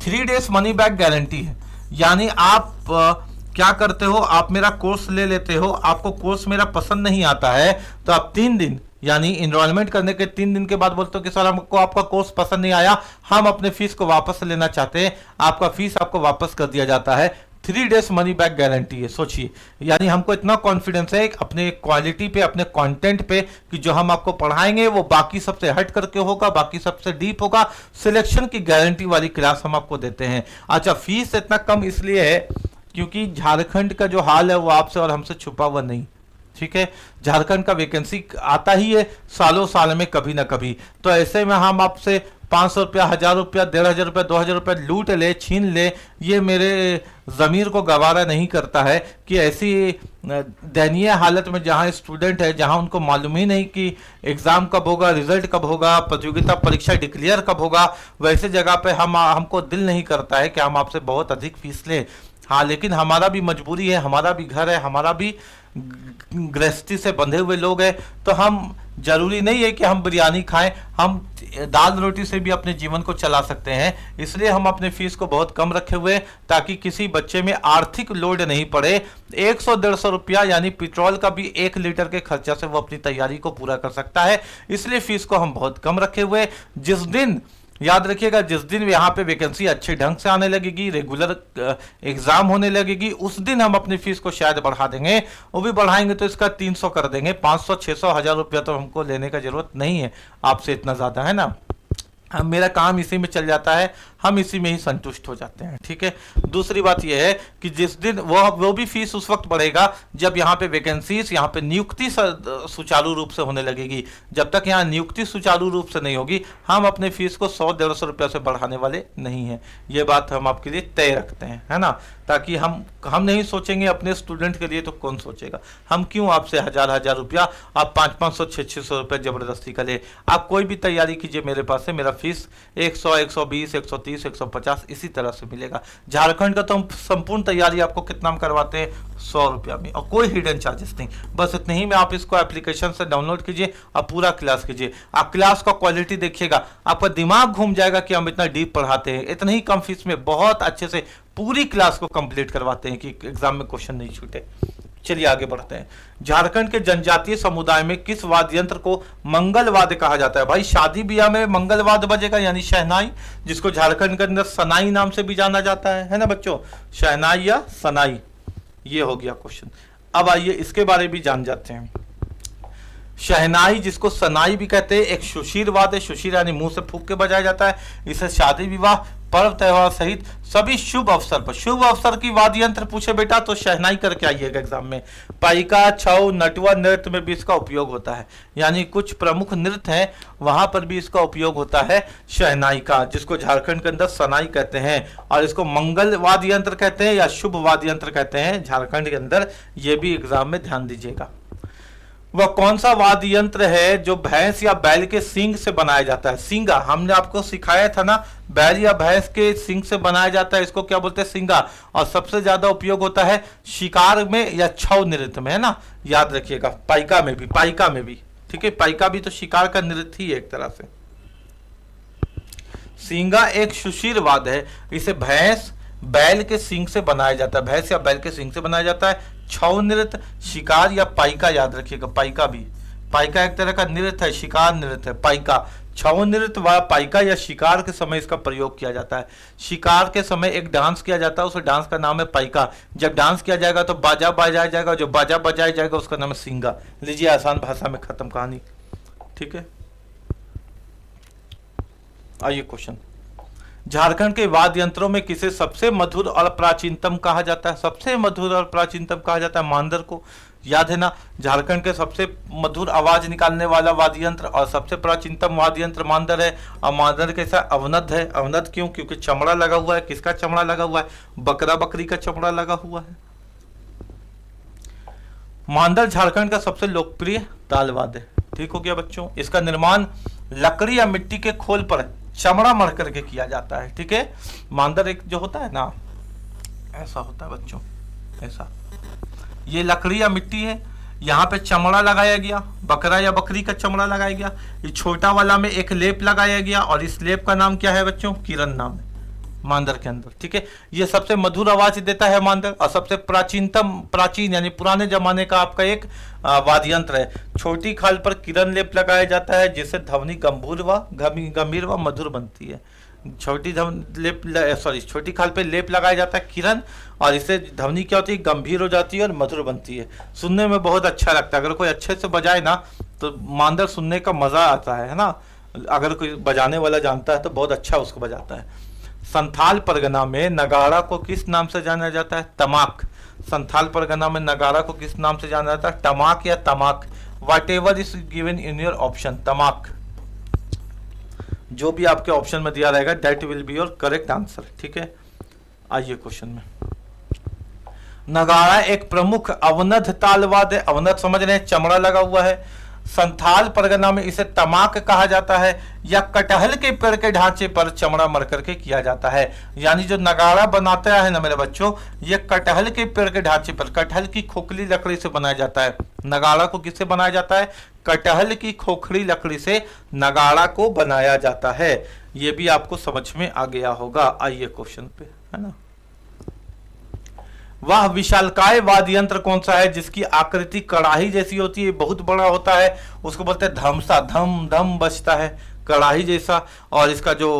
S1: 3 डेज मनी बैक गारंटी है। यानी आप क्या करते हो, आप मेरा कोर्स ले लेते हो, आपको कोर्स मेरा पसंद नहीं आता है तो आप 3 दिन यानी इनरोलमेंट करने के 3 दिन के बाद बोलते हो कि सर हमको आपका कोर्स पसंद नहीं आया, हम अपने फीस को वापस लेना चाहते हैं, आपका फीस आपको वापस कर दिया जाता है 3 डेज मनी बैक गारंटी है। सोचिए, यानी हमको इतना कॉन्फिडेंस है अपने क्वालिटी पे, अपने कंटेंट पे, कि जो हम आपको पढ़ाएंगे वो बाकी सबसे हट करके होगा, बाकी सबसे डीप होगा। सिलेक्शन की गारंटी वाली क्लास हम आपको देते हैं। अच्छा, फीस इतना कम इसलिए है क्योंकि झारखंड का जो हाल है वो आपसे और हमसे छुपा हुआ नहीं, ठीक है। झारखंड का वैकेंसी आता ही है सालों साल में कभी ना कभी, तो ऐसे में हम आपसे 500 रुपया, 1000 रुपया, 1500 रुपया, 2000 रुपया लूट ले, छीन ले, ये मेरे ज़मीर को गवारा नहीं करता है कि ऐसी दयनीय हालत में जहां स्टूडेंट है, जहां उनको मालूम ही नहीं कि एग्ज़ाम कब होगा, रिजल्ट कब होगा, प्रतियोगिता परीक्षा डिक्लेयर कब होगा, वैसे जगह पे हमको दिल नहीं करता है कि हम आपसे बहुत अधिक फीस लें। हाँ, लेकिन हमारा भी मजबूरी है, हमारा भी घर है, हमारा भी गृहस्थी से बंधे हुए लोग हैं, तो हम जरूरी नहीं है कि हम बिरयानी खाएं, हम दाल रोटी से भी अपने जीवन को चला सकते हैं। इसलिए हम अपने फीस को बहुत कम रखे हुए, ताकि किसी बच्चे में आर्थिक लोड नहीं पड़े। 100-150 रुपया यानी पेट्रोल का भी 1 लीटर के खर्चा से वो अपनी तैयारी को पूरा कर सकता है। इसलिए फीस को हम बहुत कम रखे हुए। जिस दिन, याद रखिएगा, जिस दिन यहाँ पे वैकेंसी अच्छे ढंग से आने लगेगी, रेगुलर एग्जाम होने लगेगी, उस दिन हम अपनी फीस को शायद बढ़ा देंगे। वो भी बढ़ाएंगे तो इसका 300 कर देंगे। 500, 600, 1000 रुपया तो हमको लेने का जरूरत नहीं है आपसे इतना ज्यादा, है ना। मेरा काम इसी में चल जाता है, हम इसी में ही संतुष्ट हो जाते हैं, ठीक है। दूसरी बात यह है कि जिस दिन वो भी फीस उस वक्त बढ़ेगा जब यहाँ पे वैकेंसीज, यहाँ पे नियुक्ति सुचारू रूप से होने लगेगी। जब तक यहाँ नियुक्ति सुचारू रूप से नहीं होगी, हम अपने फीस को 100-150 रुपया से बढ़ाने वाले नहीं हैं। ये बात हम आपके लिए तय रखते हैं, है ना, ताकि हम नहीं सोचेंगे अपने स्टूडेंट के लिए तो कौन सोचेगा। हम क्यों आपसे 1000-1000 रुपया, आप 500-500, 600 रुपया जबरदस्ती का ले। आप कोई भी तैयारी कीजिए मेरे पास से, मेरा फीस 100, 120, 130, 150 इसी तरह से मिलेगा। झारखंड का तो हम संपूर्ण तैयारी आपको कितना में करवाते हैं, 100 रुपया में, और कोई हिडन चार्जेस नहीं। बस इतने ही में आप इसको एप्लीकेशन से डाउनलोड कीजिए और पूरा क्लास कीजिए। आप क्लास का क्वालिटी देखिएगा, आपका दिमाग घूम जाएगा कि हम इतना डीप पढ़ाते हैं। इतने ही कम फीस में बहुत अच्छे से पूरी क्लास को कंप्लीट करवाते हैं कि एग्जाम में क्वेश्चन नहीं छूटे। चलिए आगे बढ़ते हैं। झारखंड के जनजातीय समुदाय में किस वाद्य यंत्र को मंगल वाद्य कहा जाता है? भाई, शादी ब्याह में मंगल वाद्य बजेगा, यानी शहनाई, जिसको झारखंड के अंदर सनाई नाम से भी जाना जाता है ना बच्चों, शहनाई या सनाई। ये हो गया क्वेश्चन। अब आइए इसके बारे में भी जान जाते हैं। शहनाई, जिसको सनाई भी कहते हैं, एक सुशीर वाद्य, सुशीर यानी मुंह से फूंक के बजाया जाता है। इसे शादी विवाह, पर्व त्योहार सहित सभी शुभ अवसर पर, शुभ अवसर की वाद्य यंत्र पूछे बेटा तो शहनाई करके आइएगा एग्जाम में। पाइका, छऊ, नटवा नृत्य में भी इसका उपयोग होता है, यानी कुछ प्रमुख नृत्य हैं वहां पर भी इसका उपयोग होता है शहनाई का, जिसको झारखंड के अंदर सनाई कहते हैं। और इसको मंगल वाद्य यंत्र कहते हैं या शुभ वाद्य यंत्र कहते हैं झारखंड के अंदर। ये भी एग्जाम में ध्यान दीजिएगा। वह कौन सा वाद्य यंत्र है जो भैंस या बैल के सींग से बनाया जाता है? सींगा, हमने आपको सिखाया था ना, बैल या भैंस के सींग से बनाया जाता है, इसको क्या बोलते हैं? सींगा। और सबसे ज्यादा उपयोग होता है शिकार में या छऊ नृत्य में, है ना, याद रखिएगा। पाइका में भी, ठीक है, पाइका भी तो शिकार का नृत्य ही है एक तरह से। सींगा एक सुशीर वाद्य है, इसे भैंस बैल के सींग से बनाया जाता है, भैंस या बैल के सींग से बनाया जाता है। छऊ नृत्य, शिकार या पाइका, याद रखिएगा। पाइका एक तरह का नृत्य है, शिकार नृत्य है पाइका। छऊ नृत्य व पाइका या शिकार के समय इसका प्रयोग किया जाता है। शिकार के समय एक डांस किया जाता है, उस डांस का नाम है पाइका। जब डांस किया जाएगा तो बाजा बजाया जाएगा, जो बाजा बजाया जाएगा उसका नाम है सींगा। लीजिए, आसान भाषा में खत्म कहानी, ठीक है। आइए क्वेश्चन। झारखंड के वाद्य यंत्रों में किसे सबसे मधुर और प्राचीनतम कहा जाता है? सबसे मधुर और प्राचीनतम कहा जाता है मांदर को, याद है ना। झारखंड के सबसे मधुर आवाज निकालने वाला वाद्य यंत्र और सबसे प्राचीनतम वाद्य यंत्र मांदर है। और मांदर कैसा? अवनद है। अवनद क्यों? क्योंकि चमड़ा लगा हुआ है। किसका चमड़ा लगा हुआ है? बकरा बकरी का चमड़ा लगा हुआ है। मांदर झारखंड का सबसे लोकप्रिय ताल वाद्य है, ठीक हो गया बच्चों। इसका निर्माण लकड़ी या मिट्टी के खोल पर चमड़ा मढ़ करके किया जाता है, ठीक है। मांदर एक जो होता है ना, ऐसा होता है बच्चों, ऐसा। ये लकड़ी या मिट्टी है, यहाँ पे चमड़ा लगाया गया, बकरा या बकरी का चमड़ा लगाया गया। ये छोटा वाला में एक लेप लगाया गया और इस लेप का नाम क्या है बच्चों? किरण नाम है मांदर के अंदर, ठीक है। ये सबसे मधुर आवाज देता है मांदर और सबसे प्राचीन यानी पुराने जमाने का आपका एक वाद्य यंत्र है। छोटी खाल पर किरण लेप लगाया जाता है जिससे ध्वनि गंभीर व मधुर बनती है। छोटी खाल पे लेप लगाया जाता है किरण, और इससे ध्वनि क्या होती है, गंभीर हो जाती है और मधुर बनती है, सुनने में बहुत अच्छा लगता है। अगर कोई अच्छे से बजाए ना तो मांदर सुनने का मजा आता है ना। अगर कोई बजाने वाला जानता है तो बहुत अच्छा उसको बजाता है। संथाल परगना में नगाड़ा को किस नाम से जाना जाता है, तमाक। संथाल परगना में नगाड़ा को किस नाम से जाना जाता है, टमाक या तमाक, whatever is given in your option, तमाक। जो भी आपके ऑप्शन में दिया रहेगा that will be your correct answer, ठीक है। आइए क्वेश्चन में। नगाड़ा एक प्रमुख अवनद तालवाद है, अवनद समझ रहे हैं, चमड़ा लगा हुआ है। संथाल परगना में इसे तमाक कहा जाता है, या कटहल के पेड़ के ढांचे पर चमड़ा मर करके किया जाता है। यानी जो नगाड़ा बनाता है ना मेरे बच्चों, ये कटहल के पेड़ के ढांचे पर, कटहल की खोखली लकड़ी से बनाया जाता है। नगाड़ा को किससे बनाया जाता है, कटहल की खोखली लकड़ी से नगाड़ा को बनाया जाता है। ये भी आपको समझ में आ गया होगा। आइए क्वेश्चन पे, है ना। वह विशालकाय वाद्य यंत्र कौन सा है जिसकी आकृति कड़ाही जैसी होती है, बहुत बड़ा होता है, उसको बोलते हैं धमसा, धम धम बजता है कड़ाही जैसा। और इसका जो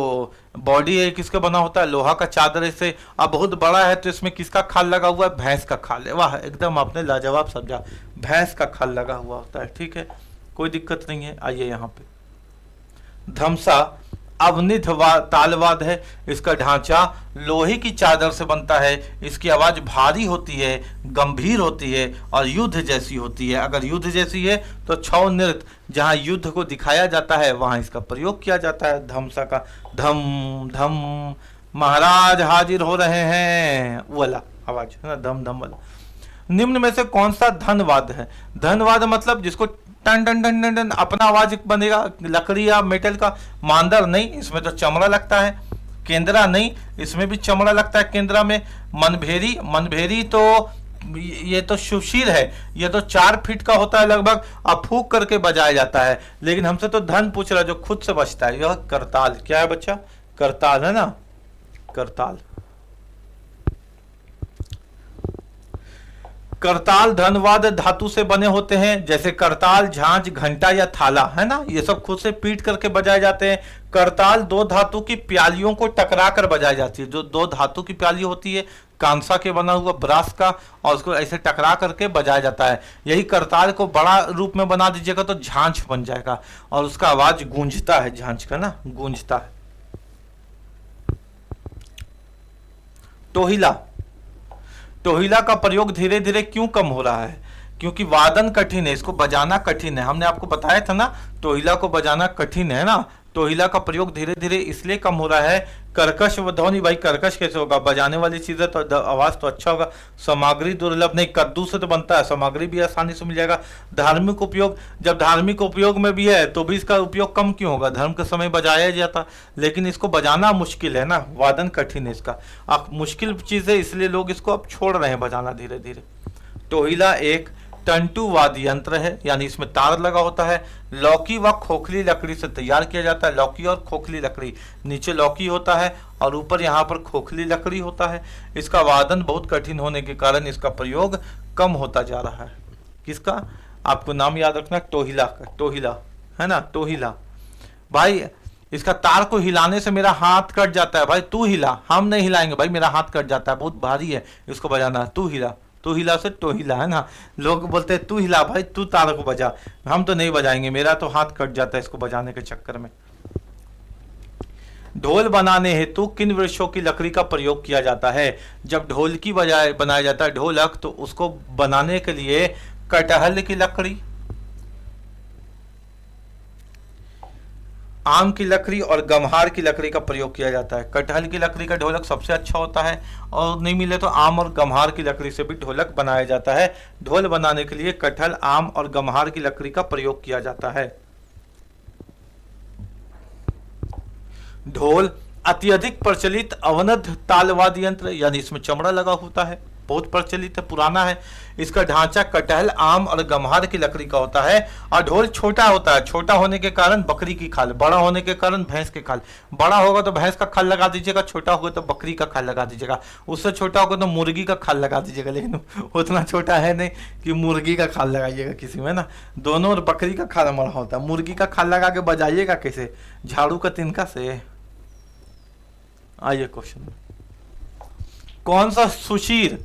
S1: बॉडी है किसका बना होता है, लोहा का चादर से। अब बहुत बड़ा है तो इसमें किसका खाल लगा हुआ है, भैंस का खाल है। वाह, एकदम आपने लाजवाब समझा, भैंस का खाल लगा हुआ होता है, ठीक है, कोई दिक्कत नहीं है। आइए यहाँ पे, धमसा अवनिध तालवाद है, इसका ढांचा लोहे की चादर से बनता है, इसकी आवाज भारी होती है, गंभीर होती है और युद्ध जैसी होती है। अगर युद्ध जैसी है तो छौ नृत्य, जहां युद्ध को दिखाया जाता है वहां इसका प्रयोग किया जाता है, धमसा का। धम धम महाराज हाजिर हो रहे हैं, वो वाला आवाज है ना, धम धम वाला। निम्न में से कौन सा धनवाद है, धनवाद मतलब जिसको टन टन टन टन टन अपना आवाज बनेगा, लकड़ी या मेटल का। मांदर नहीं, इसमें तो चमड़ा लगता है। केंद्रा नहीं, इसमें भी चमड़ा लगता है केंद्रा में। मनभेरी, मनभेरी तो ये तो सुशील है, ये तो 4 फीट का होता है लगभग, अब फूक करके बजाया जाता है। लेकिन हमसे तो धन पूछ रहा है जो खुद से बजता है, यह करताल। क्या है बच्चा, करताल है ना, करताल। करताल धनवाद धातु से बने होते हैं, जैसे करताल, झांझ, घंटा या थाला, है ना, ये सब खुद से पीट करके बजाए जाते हैं। करताल 2 धातु की प्यालियों को टकरा कर बजाई जाती है। जो 2 धातु की प्याली होती है, कांसा के बना हुआ, ब्रास का, और उसको ऐसे टकरा करके बजाया जाता है। यही करताल को बड़ा रूप में बना दीजिएगा तो झांझ बन जाएगा, और उसका आवाज गूंजता है, झांझ का ना, गूंजता है। टोहिला, टोहिला का प्रयोग धीरे धीरे क्यों कम हो रहा है, क्योंकि वादन कठिन है, इसको बजाना कठिन है। हमने आपको बताया था ना, टोहिला को बजाना कठिन है ना, टोहिला का प्रयोग धीरे धीरे इसलिए कम हो रहा है। कर्कश व ध्वनि, भाई कर्कश कैसे होगा, बजाने वाली चीज है तो आवाज तो अच्छा होगा। सामग्री दुर्लभ नहीं, कद्दू से तो बनता है, सामग्री भी आसानी से मिल जाएगा। धार्मिक उपयोग, जब धार्मिक उपयोग में भी है तो भी इसका उपयोग कम क्यों होगा, धर्म के समय बजाया जाता, लेकिन इसको बजाना मुश्किल है ना, वादन कठिन है इसका। अब मुश्किल चीज है इसलिए लोग इसको अब छोड़ रहे हैं बजाना धीरे धीरे। टोहिला एक तंटू वाद्य यंत्र है, यानी इसमें तार लगा होता है। लौकी व खोखली लकड़ी से तैयार किया जाता है। लौकी और खोखली लकड़ी, नीचे लौकी होता है और ऊपर यहाँ पर खोखली लकड़ी होता है। इसका वादन बहुत कठिन होने के कारण इसका प्रयोग कम होता जा रहा है। किसका, आपको नाम याद रखना, टोहिला का, टोहिला है ना, टोहिला। भाई इसका तार को हिलाने से मेरा हाथ कट जाता है, भाई तू हिला, हम नहीं हिलाएंगे भाई, मेरा हाथ कट जाता है, बहुत भारी है इसको बजाना, तू हिला। तू हिला से टोहिला है ना, लोग बोलते हैं तू हिला भाई, तू तार को बजा, हम तो नहीं बजाएंगे, मेरा तो हाथ कट जाता है इसको बजाने के चक्कर में। ढोल बनाने हेतु किन वृक्षों की लकड़ी का प्रयोग किया जाता है। जब ढोलकी बनाया जाता है, ढोलक, तो उसको बनाने के लिए कटहल की लकड़ी, आम की लकड़ी और गम्हार की लकड़ी का प्रयोग किया जाता है। कटहल की लकड़ी का ढोलक सबसे अच्छा होता है, और नहीं मिले तो आम और गम्हार की लकड़ी से भी ढोलक बनाया जाता है। ढोल बनाने के लिए कटहल, आम और गम्हार की लकड़ी का प्रयोग किया जाता है। ढोल अत्यधिक प्रचलित अवनद तालवाद्य यंत्र, यानी इसमें चमड़ा लगा होता है, बहुत प्रचलित है, पुराना है। इसका ढांचा कटहल, आम और गम्हार की लकड़ी का होता है। और ढोल छोटा होता है, छोटा होने के कारण बकरी की खाल, बड़ा होने के कारण भैंस के खाल। बड़ा होगा तो भैंस का खाल लगा दीजिएगा, छोटा होगा तो बकरी का खाल लगा दीजिएगा, उससे छोटा होगा तो मुर्गी का खाल लगा दीजिएगा, लेकिन उतना छोटा है नहीं कि मुर्गी का खाल लगाइएगा किसी में ना, दोनों और बकरी का खाल बड़ा होता है। मुर्गी का खाल लगा के बजाइएगा कैसे, झाड़ू का तिनका से। आइए क्वेश्चन में, कौन सा सुशीर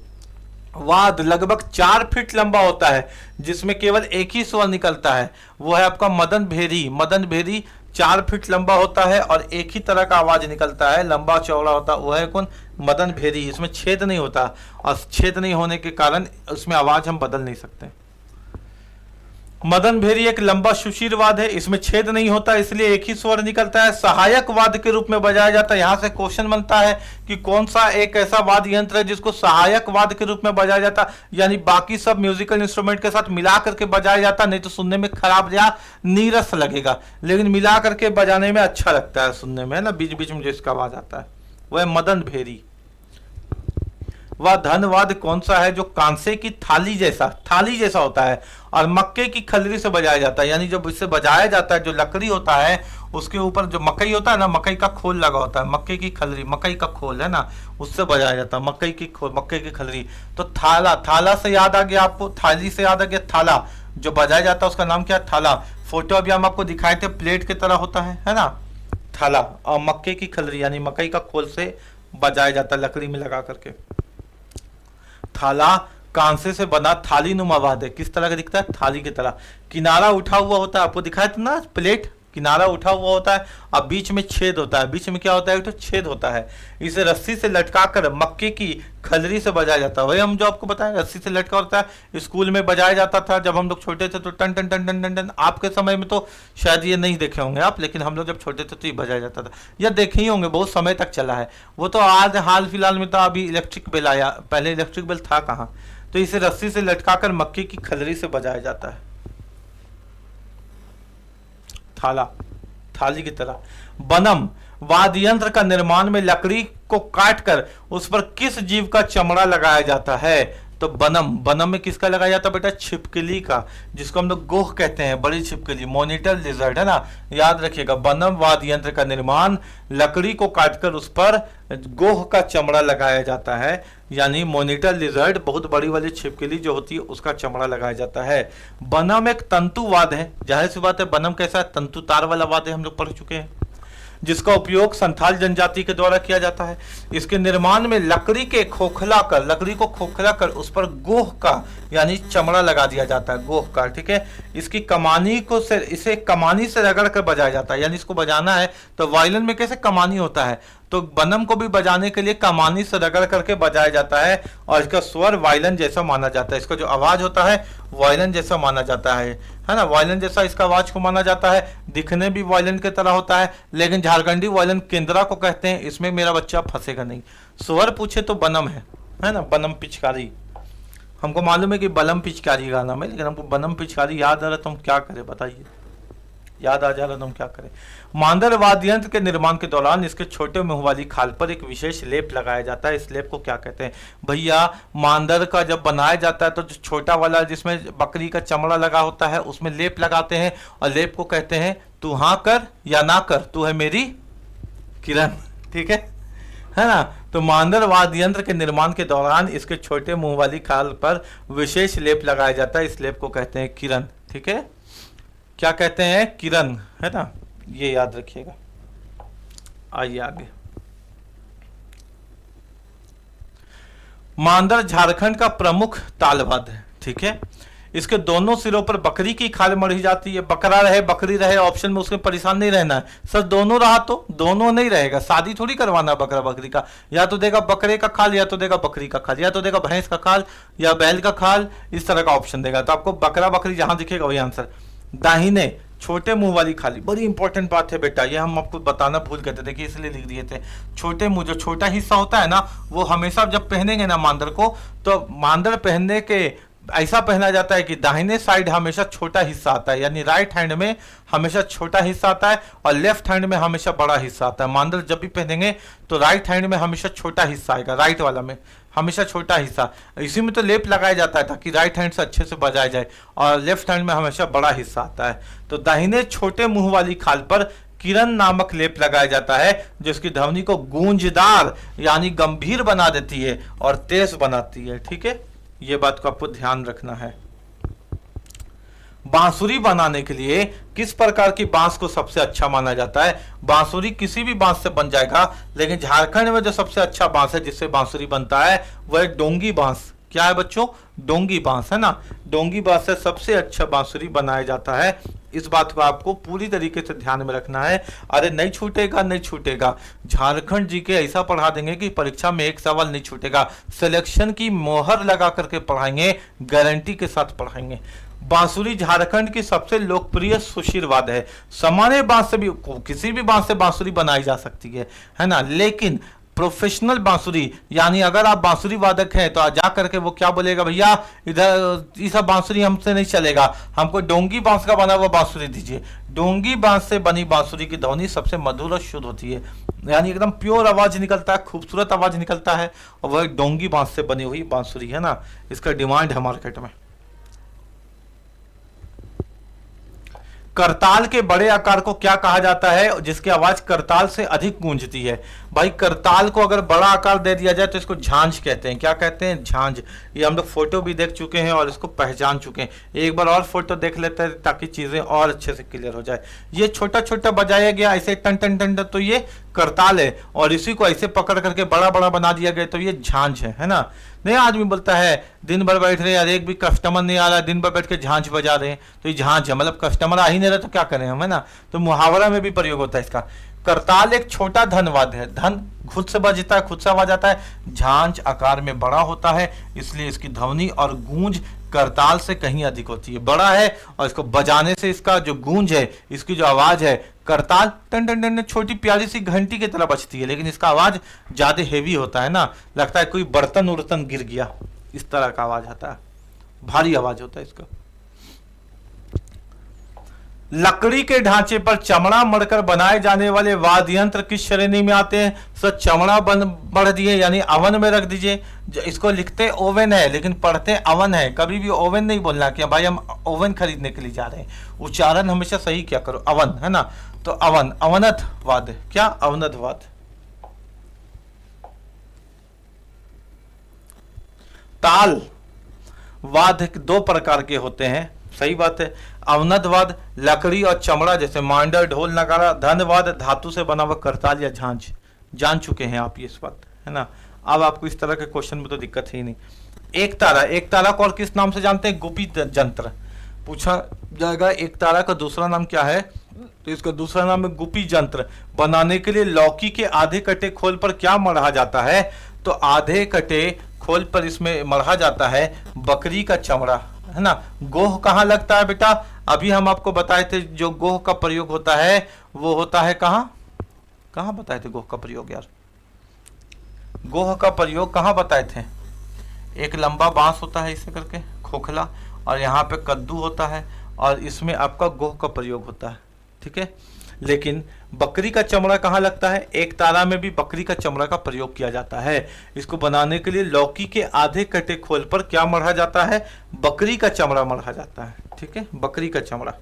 S1: वाद लगभग 4 फीट लंबा होता है जिसमें केवल एक ही स्वर निकलता है? वो है आपका मदन भेरी। मदन भेरी 4 फीट लंबा होता है और एक ही तरह का आवाज निकलता है, लंबा चौड़ा होता है। वो है कौन? मदन भेरी। इसमें छेद नहीं होता और छेद नहीं होने के कारण उसमें आवाज हम बदल नहीं सकते। मदन भेरी एक लंबा सुशीर वाद है, इसमें छेद नहीं होता इसलिए एक ही स्वर निकलता है, सहायक वाद के रूप में बजाया जाता है। यहां से क्वेश्चन बनता है कि कौन सा एक ऐसा वाद्य यंत्र है जिसको सहायक वाद के रूप में बजाया जाता, यानी बाकी सब म्यूजिकल इंस्ट्रूमेंट के साथ मिला करके बजाया जाता। नहीं तो सुनने में खराब या नीरस लगेगा, लेकिन मिला करके बजाने में अच्छा लगता है सुनने में, है ना, बीच बीच में जो इसका आवाज आता है वह है मदन भेरी। वह धनवाद कौन सा है जो कांसे की थाली जैसा होता है और मक्के की खलरी से बजाया जाता है? यानी जब इससे बजाया जाता है, जो लकड़ी होता है उसके ऊपर जो मकई होता है ना, मकई का खोल लगा होता है, मक्के की खलरी, मकई का खोल है ना, उससे बजाया जाता है, मकई की खोल, मक्के की खलरी। तो थाला से याद आ गया आपको, थाली से याद आ गया थाला, जो बजाया जाता है उसका नाम क्या है? थाला। फोटो अभी हम आपको दिखाए थे, प्लेट की तरह होता है ना थाला, और मक्के की खलरी यानी मकई का खोल से बजाया जाता है लकड़ी में लगा करके। थाला कांसे से बना थाली नुमा वाद्य, किस तरह का दिखता है? थाली की तरह। किनारा उठा हुआ होता है, आपको दिखाया था ना प्लेट, किनारा उठा हुआ होता है और बीच में छेद होता है। बीच में क्या होता है? तो छेद होता है। इसे रस्सी से लटकाकर मक्के की खलरी से बजाया जाता है। वही हम जो आपको बताएं, रस्सी से लटका होता है, स्कूल में बजाया जाता था जब हम लोग छोटे थे, तो टन टन टन टन टन टन। आपके समय में तो शायद ये नहीं देखे होंगे आप, लेकिन हम लोग जब छोटे थे तो ये बजाया जाता था, या देखे ही होंगे, बहुत समय तक चला है वो तो। आज हाल फिलहाल में तो अभी इलेक्ट्रिक बेल आया, पहले इलेक्ट्रिक बेल था कहाँ। तो इसे रस्सी से लटकाकर मक्के की खलरी से बजाया जाता है। थाला, थाली की तरह। बनम वाद्य यंत्र का निर्माण में लकड़ी को काटकर उस पर किस जीव का चमड़ा लगाया जाता है? तो बनम में किसका लगाया जाता है बेटा? छिपकली का, जिसको हम लोग गोह कहते हैं, बड़ी छिपकली, मॉनिटर लिजर्ड, है ना, याद रखिएगा। बनम वाद्य यंत्र का निर्माण लकड़ी को काटकर उस पर गोह का चमड़ा लगाया जाता है, यानी मॉनिटर लिजर्ड, बहुत बड़ी वाली छिपकली जो होती है उसका चमड़ा लगाया जाता है। बनम एक तंतुवाद है, जाहिर सी बात है। बनम कैसा है? तंतु तार वाला वाद्य हम लोग पढ़ चुके हैं, जिसका उपयोग संथाल जनजाति के द्वारा किया जाता है। इसके निर्माण में लकड़ी को खोखला कर उस पर गोह का यानी चमड़ा लगा दिया जाता है, गोह का, ठीक है। इसकी इसे कमानी से रगड़ कर बजाया जाता है, यानी इसको बजाना है तो वायलिन में कैसे कमानी होता है, तो बनम को भी बजाने के लिए कमानी से रगड़ करके बजाया जाता है और इसका स्वर वायलिन जैसा माना जाता है। इसका जो आवाज होता है वायलिन जैसा माना जाता है ना, वायलिन जैसा इसका आवाज को माना जाता है। दिखने भी वायलिन की तरह होता है, लेकिन झारखंडी वायलिन केंद्रा को कहते हैं, इसमें मेरा बच्चा फंसेगा नहीं। स्वर पूछे तो बनम है ना, बनम पिचकारी। हमको मालूम है कि बलम पिचकारी गाना में, लेकिन हमको बनम पिचकारी याद आ रहा तो हम क्या करें बताइए, याद आ जा रहा तो हम क्या करें। मांदर वाद्य यंत्र के निर्माण के दौरान इसके छोटे मुंह वाली खाल पर एक विशेष लेप लगाया जाता है। इस लेप को क्या कहते हैं भैया? मांदर का जब बनाया जाता है तो जो छोटा वाला जिसमें बकरी का चमड़ा लगा होता है उसमें लेप लगाते हैं, और लेप को कहते हैं तू हाँ कर या ना कर, तू है मेरी किरण, ठीक है ना। तो मांदर वाद्य यंत्र के निर्माण के दौरान इसके छोटे मुंह वाली खाल पर विशेष लेप लगाया जाता है। इस लेप को कहते हैं किरण, ठीक है, क्या कहते हैं? किरण, है ना, ये याद रखिएगा। आइए आगे। मांदर झारखंड का प्रमुख तालवाद्य है, ठीक है। इसके दोनों सिरों पर बकरी की खाल मढ़ी जाती है। बकरा रहे बकरी रहे ऑप्शन में, उसमें परेशान नहीं रहना है। सर दोनों रहा तो दोनों नहीं रहेगा, शादी थोड़ी करवाना बकरा बकरी का, या तो देगा बकरे का खाल या तो देगा बकरी का खाल, या तो देगा भैंस का खाल या बैल का खाल, इस तरह का ऑप्शन देगा। तो आपको बकरा बकरी जहां दिखेगा वही आंसर। दाहिने छोटे मुंह वाली खाली, बड़ी इंपॉर्टेंट बात है बेटा, ये हम आपको बताना भूल गए थे, देखिए इसलिए लिख दिए थे। छोटे मुंह जो छोटा हिस्सा होता है ना, वो हमेशा जब पहनेंगे ना मांदर को, तो मांदर पहनने के ऐसा पहना जाता है कि दाहिने साइड हमेशा छोटा हिस्सा आता है, यानी राइट हैंड में हमेशा छोटा हिस्सा आता है और लेफ्ट हैंड में हमेशा बड़ा हिस्सा आता है। मांदर जब भी पहनेंगे तो राइट हैंड में हमेशा छोटा हिस्सा आएगा, राइट वाला में हमेशा छोटा हिस्सा। इसी में तो लेप लगाया जाता है ताकि राइट हैंड से अच्छे से बजाया जाए, और लेफ्ट हैंड में हमेशा बड़ा हिस्सा आता है। तो दाहिने छोटे मुंह वाली खाल पर किरण नामक लेप लगाया जाता है, जिसकी ध्वनि को गूंजदार यानी गंभीर बना देती है और तेज बनाती है, ठीक है, ये बात को आपको ध्यान रखना है। बांसुरी बनाने के लिए किस प्रकार की बांस को सबसे अच्छा माना जाता है? बांसुरी किसी भी बांस से बन जाएगा, लेकिन झारखंड में जो सबसे अच्छा बांस है जिससे बांसुरी बनता है वह है डोंगी बांस। क्या है बच्चों? डोंगी बांस है ना। डोंगी बांस से सबसे अच्छा बांसुरी बनाया जाता है। इस बात को आपको पूरी तरीके से ध्यान में रखना है। अरे नहीं छूटेगा, नहीं छूटेगा। झारखंड जी के ऐसा पढ़ा देंगे कि परीक्षा में एक सवाल नहीं छूटेगा। सिलेक्शन की मोहर लगा करके पढ़ाएंगे, गारंटी के साथ पढ़ाएंगे। बांसुरी झारखंड की सबसे लोकप्रिय सुशील वाद्य है। सामान्य बांस से भी, किसी भी बांस से बांसुरी बनाई जा सकती है ना, लेकिन प्रोफेशनल बांसुरी, यानी अगर आप बांसुरी वादक हैं तो जा करके वो क्या बोलेगा, भैया इधर ये सब बांसुरी हमसे नहीं चलेगा, हमको डोंगी बांस का बना हुआ बांसुरी दीजिए। डोंगी बांस से बनी बांसुरी की ध्वनि सबसे मधुर और शुद्ध होती है, यानी एकदम प्योर आवाज निकलता है, खूबसूरत आवाज निकलता है, और वह डोंगी बांस से बनी हुई बांसुरी है ना। इसका डिमांड है मार्केट में। करताल के बड़े आकार को क्या कहा जाता है जिसकी आवाज करताल से अधिक गूंजती है? भाई करताल को अगर बड़ा आकार दे दिया जाए तो इसको झांझ कहते हैं। क्या कहते हैं? झांझ। ये हम लोग फोटो भी देख चुके हैं और इसको पहचान चुके हैं। एक बार और फोटो देख लेते हैं ताकि चीजें और अच्छे से क्लियर हो जाए। ये छोटा छोटा बजाया गया ऐसे टन टन टन टन, तो ये करताल है, और इसी को ऐसे पकड़ करके बड़ा बड़ा बना दिया गया तो ये झांझ है ना। नहीं, आदमी बोलता है दिन भर बैठ रहे यार, एक भी कस्टमर नहीं आ रहा, दिन भर बैठ के झांझ बजा रहे हैं, तो ये झांझ है, मतलब कस्टमर आ ही नहीं रहा तो क्या करें हम, है ना। तो मुहावरा में भी प्रयोग होता है इसका। करताल एक छोटा धनवाद्य है। धन खुद से बजता है, खुद से आवाज आता है। झांझ आकार में बड़ा होता है, इसलिए इसकी ध्वनि और गूंज करताल से कहीं अधिक होती है। बड़ा है और इसको बजाने से इसका जो गूंज है, इसकी जो आवाज है, करताल टन टन टन छोटी प्यारी सी घंटी की तरह बजती है, लेकिन इसका आवाज ज्यादा हेवी होता है ना, लगता है कोई बर्तन उर्तन गिर गया, इस तरह का आवाज आता है, भारी आवाज होता है इसका। लकड़ी के ढांचे पर चमड़ा मढ़कर बनाए जाने वाले वाद्य यंत्र किस श्रेणी में आते हैं? सर चमड़ा मढ़ दिए यानी अवन में रख दीजिए। इसको लिखते ओवन है लेकिन पढ़ते अवन है। कभी भी ओवन नहीं बोलना कि भाई हम ओवन खरीदने के लिए जा रहे हैं। उच्चारण हमेशा सही क्या करो, अवन, है ना। तो अवन, अवनत वाद्य। क्या? अवनत वाद्य। ताल वाद्य दो प्रकार के होते हैं, सही बात है। अवनतवाद लकड़ी और चमड़ा जैसे मांडर, ढोल, नगाड़ा। धनवाद धातु से बना हुआ करताल या झांझ। जान चुके हैं आप ये इस बात, है ना। अब आपको इस तरह के क्वेश्चन में तो दिक्कत ही नहीं। एक तारा, एक तारा को और किस नाम से जानते हैं? गुपी जंत्र। पूछा जाएगा एक तारा का दूसरा नाम क्या है, तो इसका दूसरा नाम है गुपी जंत्र। बनाने के लिए लौकी के आधे कटे खोल पर क्या मढ़ा जाता है? तो आधे कटे खोल पर इसमें मढ़ा जाता है बकरी का चमड़ा, है ना। गोह कहाँ लगता है बेटा? अभी हम आपको बताए थे जो गोह का प्रयोग होता है वो होता है कहाँ, कहाँ बताए थे गोह का प्रयोग यार? गोह का प्रयोग कहाँ बताए थे? एक लंबा बांस होता है इसे करके खोखला, और यहाँ पे कद्दू होता है, और इसमें आपका गोह का प्रयोग होता है, ठीक है। लेकिन बकरी का चमड़ा कहाँ लगता है? एक तारा में भी बकरी का चमड़ा का प्रयोग किया जाता है। इसको बनाने के लिए लौकी के आधे कटे खोल पर क्या मढ़ा जाता है? बकरी का चमड़ा मढ़ा जाता है, ठीक है, बकरी का चमड़ा।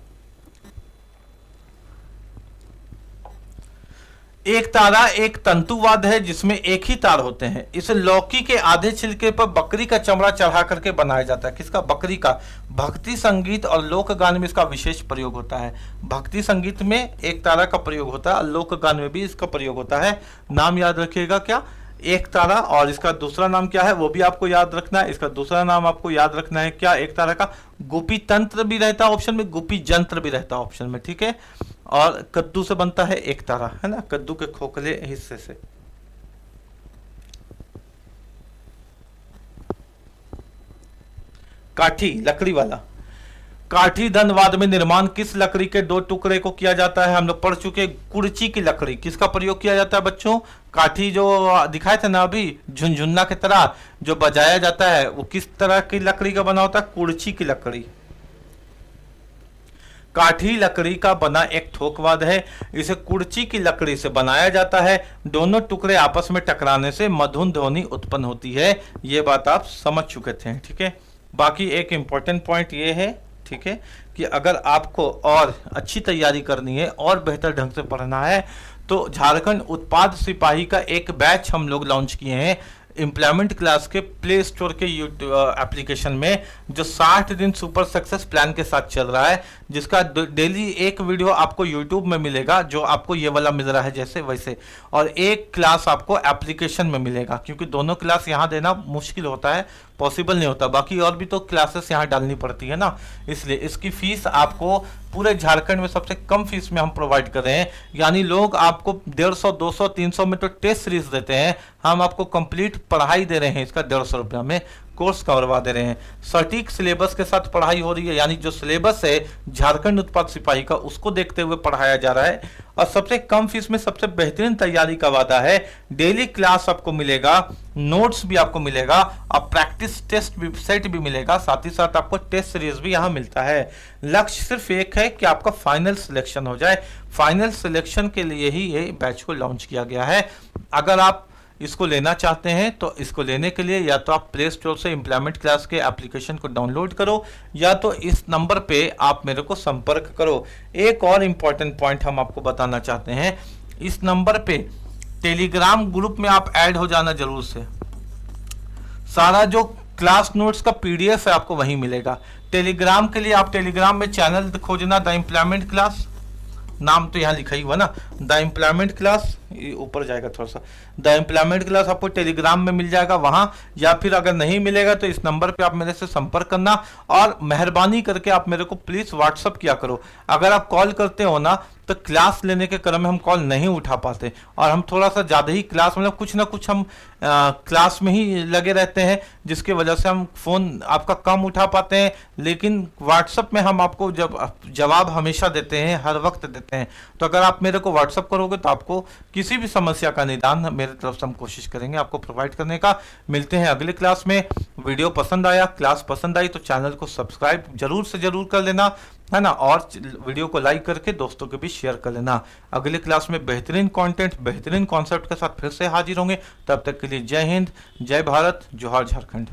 S1: एक तारा एक तंतुवाद है जिसमें एक ही तार होते हैं। इसे लौकी के आधे छिलके पर बकरी का चमड़ा चढ़ा करके बनाया जाता है। किसका? बकरी का। भक्ति संगीत और लोक गान में इसका विशेष प्रयोग होता है। भक्ति संगीत में एक तारा का प्रयोग होता है, लोक गान में भी इसका प्रयोग होता है। नाम याद रखिएगा क्या? एक तारा, और इसका दूसरा नाम क्या है वो भी आपको याद रखना है। इसका दूसरा नाम आपको याद रखना है क्या? एक तारा का गुपी तंत्र भी रहता है ऑप्शन में, गुपी जंत्र भी रहता है ऑप्शन में, ठीक है। और कद्दू से बनता है एक तारा, है ना, कद्दू के खोखले हिस्से से। काठी लकड़ी वाला। काठी धनवाद में निर्माण किस लकड़ी के दो टुकड़े को किया जाता है? हम लोग पढ़ चुके। कुर्ची की लकड़ी। किसका प्रयोग किया जाता है बच्चों? काठी जो दिखाए थे ना अभी झुनझुन्ना की तरह जो बजाया जाता है वो किस तरह की लकड़ी का बना होता है? कुर्ची की लकड़ी। काठी लकड़ी का बना एक ठोकवाद है। इसे कुर्ची की लकड़ी से बनाया जाता है। दोनों टुकड़े आपस में टकराने से मधुर ध्वनि उत्पन्न होती है। ये बात आप समझ चुके थे, ठीक है। बाकी एक इंपॉर्टेंट पॉइंट ये है, ठीक है, कि अगर आपको और अच्छी तैयारी करनी है और बेहतर ढंग से पढ़ना है तो झारखंड उत्पाद सिपाही का एक बैच हम लोग लॉन्च किए हैं। एम्प्लॉयमेंट क्लास के प्ले स्टोर के यूट्यूब एप्लीकेशन में, जो 60 दिन सुपर सक्सेस प्लान के साथ चल रहा है, जिसका डेली एक वीडियो आपको यूट्यूब में मिलेगा, जो आपको ये वाला मिल रहा है जैसे वैसे, और एक क्लास आपको एप्लीकेशन में मिलेगा, क्योंकि दोनों क्लास यहाँ देना मुश्किल होता है, पॉसिबल नहीं होता, बाकी और भी तो क्लासेस यहाँ डालनी पड़ती है ना, इसलिए इसकी फीस आपको पूरे झारखंड में सबसे कम फीस में हम प्रोवाइड कर रहे हैं। यानी लोग आपको 150, 200, 300 में तो टेस्ट सीरीज देते हैं, हम आपको कंप्लीट पढ़ाई दे रहे हैं, इसका 150 रुपया में कोर्स करवा दे रहे हैं। सटीक सिलेबस के साथ पढ़ाई हो रही है, यानी जो सिलेबस है झारखंड उत्पाद सिपाही का, उसको देखते हुए पढ़ाया जा रहा है, और सबसे कम फीस में सबसे बेहतरीन तैयारी का वादा है। डेली क्लास आपको मिलेगा, नोट्स भी आपको मिलेगा, और प्रैक्टिस टेस्ट भी सेट भी मिलेगा, साथ ही साथ आपको टेस्ट सीरीज भी यहाँ मिलता है। लक्ष्य सिर्फ एक है कि आपका फाइनल सिलेक्शन हो जाए। फाइनल सिलेक्शन के लिए ही ये बैच को लॉन्च किया गया है। अगर आप इसको लेना चाहते हैं तो इसको लेने के लिए या तो आप प्ले स्टोर से एम्प्लॉयमेंट क्लास के एप्लीकेशन को डाउनलोड करो, या तो इस नंबर पे आप मेरे को संपर्क करो। एक और इम्पॉर्टेंट पॉइंट हम आपको बताना चाहते हैं, इस नंबर पे टेलीग्राम ग्रुप में आप ऐड हो जाना जरूर से। सारा जो क्लास नोट्स का पीडीएफ है आपको वहीं मिलेगा। टेलीग्राम के लिए आप टेलीग्राम में चैनल खोजना, द एम्प्लॉयमेंट क्लास, नाम तो यहाँ लिखा ही हुआ ना, द एम्प्लॉयमेंट क्लास, ऊपर जाएगा थोड़ा सा, द एम्प्लॉयमेंट क्लास आपको टेलीग्राम में मिल जाएगा वहाँ, या फिर अगर नहीं मिलेगा तो इस नंबर पे आप मेरे से संपर्क करना, और मेहरबानी करके आप मेरे को प्लीज़ व्हाट्सअप किया करो। अगर आप कॉल करते हो ना तो क्लास लेने के क्रम में हम कॉल नहीं उठा पाते, और हम थोड़ा सा ज़्यादा ही क्लास, मतलब कुछ ना कुछ हम क्लास में ही लगे रहते हैं, जिसकी वजह से हम फ़ोन आपका कम उठा पाते हैं। लेकिन व्हाट्सअप में हम आपको जवाब हमेशा देते हैं, हर वक्त देते हैं। तो अगर आप मेरे को व्हाट्सअप करोगे तो आपको किसी भी समस्या का निदान मेरे तरफ से हम कोशिश करेंगे आपको प्रोवाइड करने का। मिलते हैं अगले क्लास में। वीडियो पसंद आया, क्लास पसंद आई तो चैनल को सब्सक्राइब जरूर से जरूर कर लेना, है ना, और वीडियो को लाइक करके दोस्तों के बीच शेयर कर लेना। अगले क्लास में बेहतरीन कंटेंट, बेहतरीन कॉन्सेप्ट के साथ फिर से हाजिर होंगे। तब तक के लिए जय हिंद, जय भारत, जोहार झारखंड।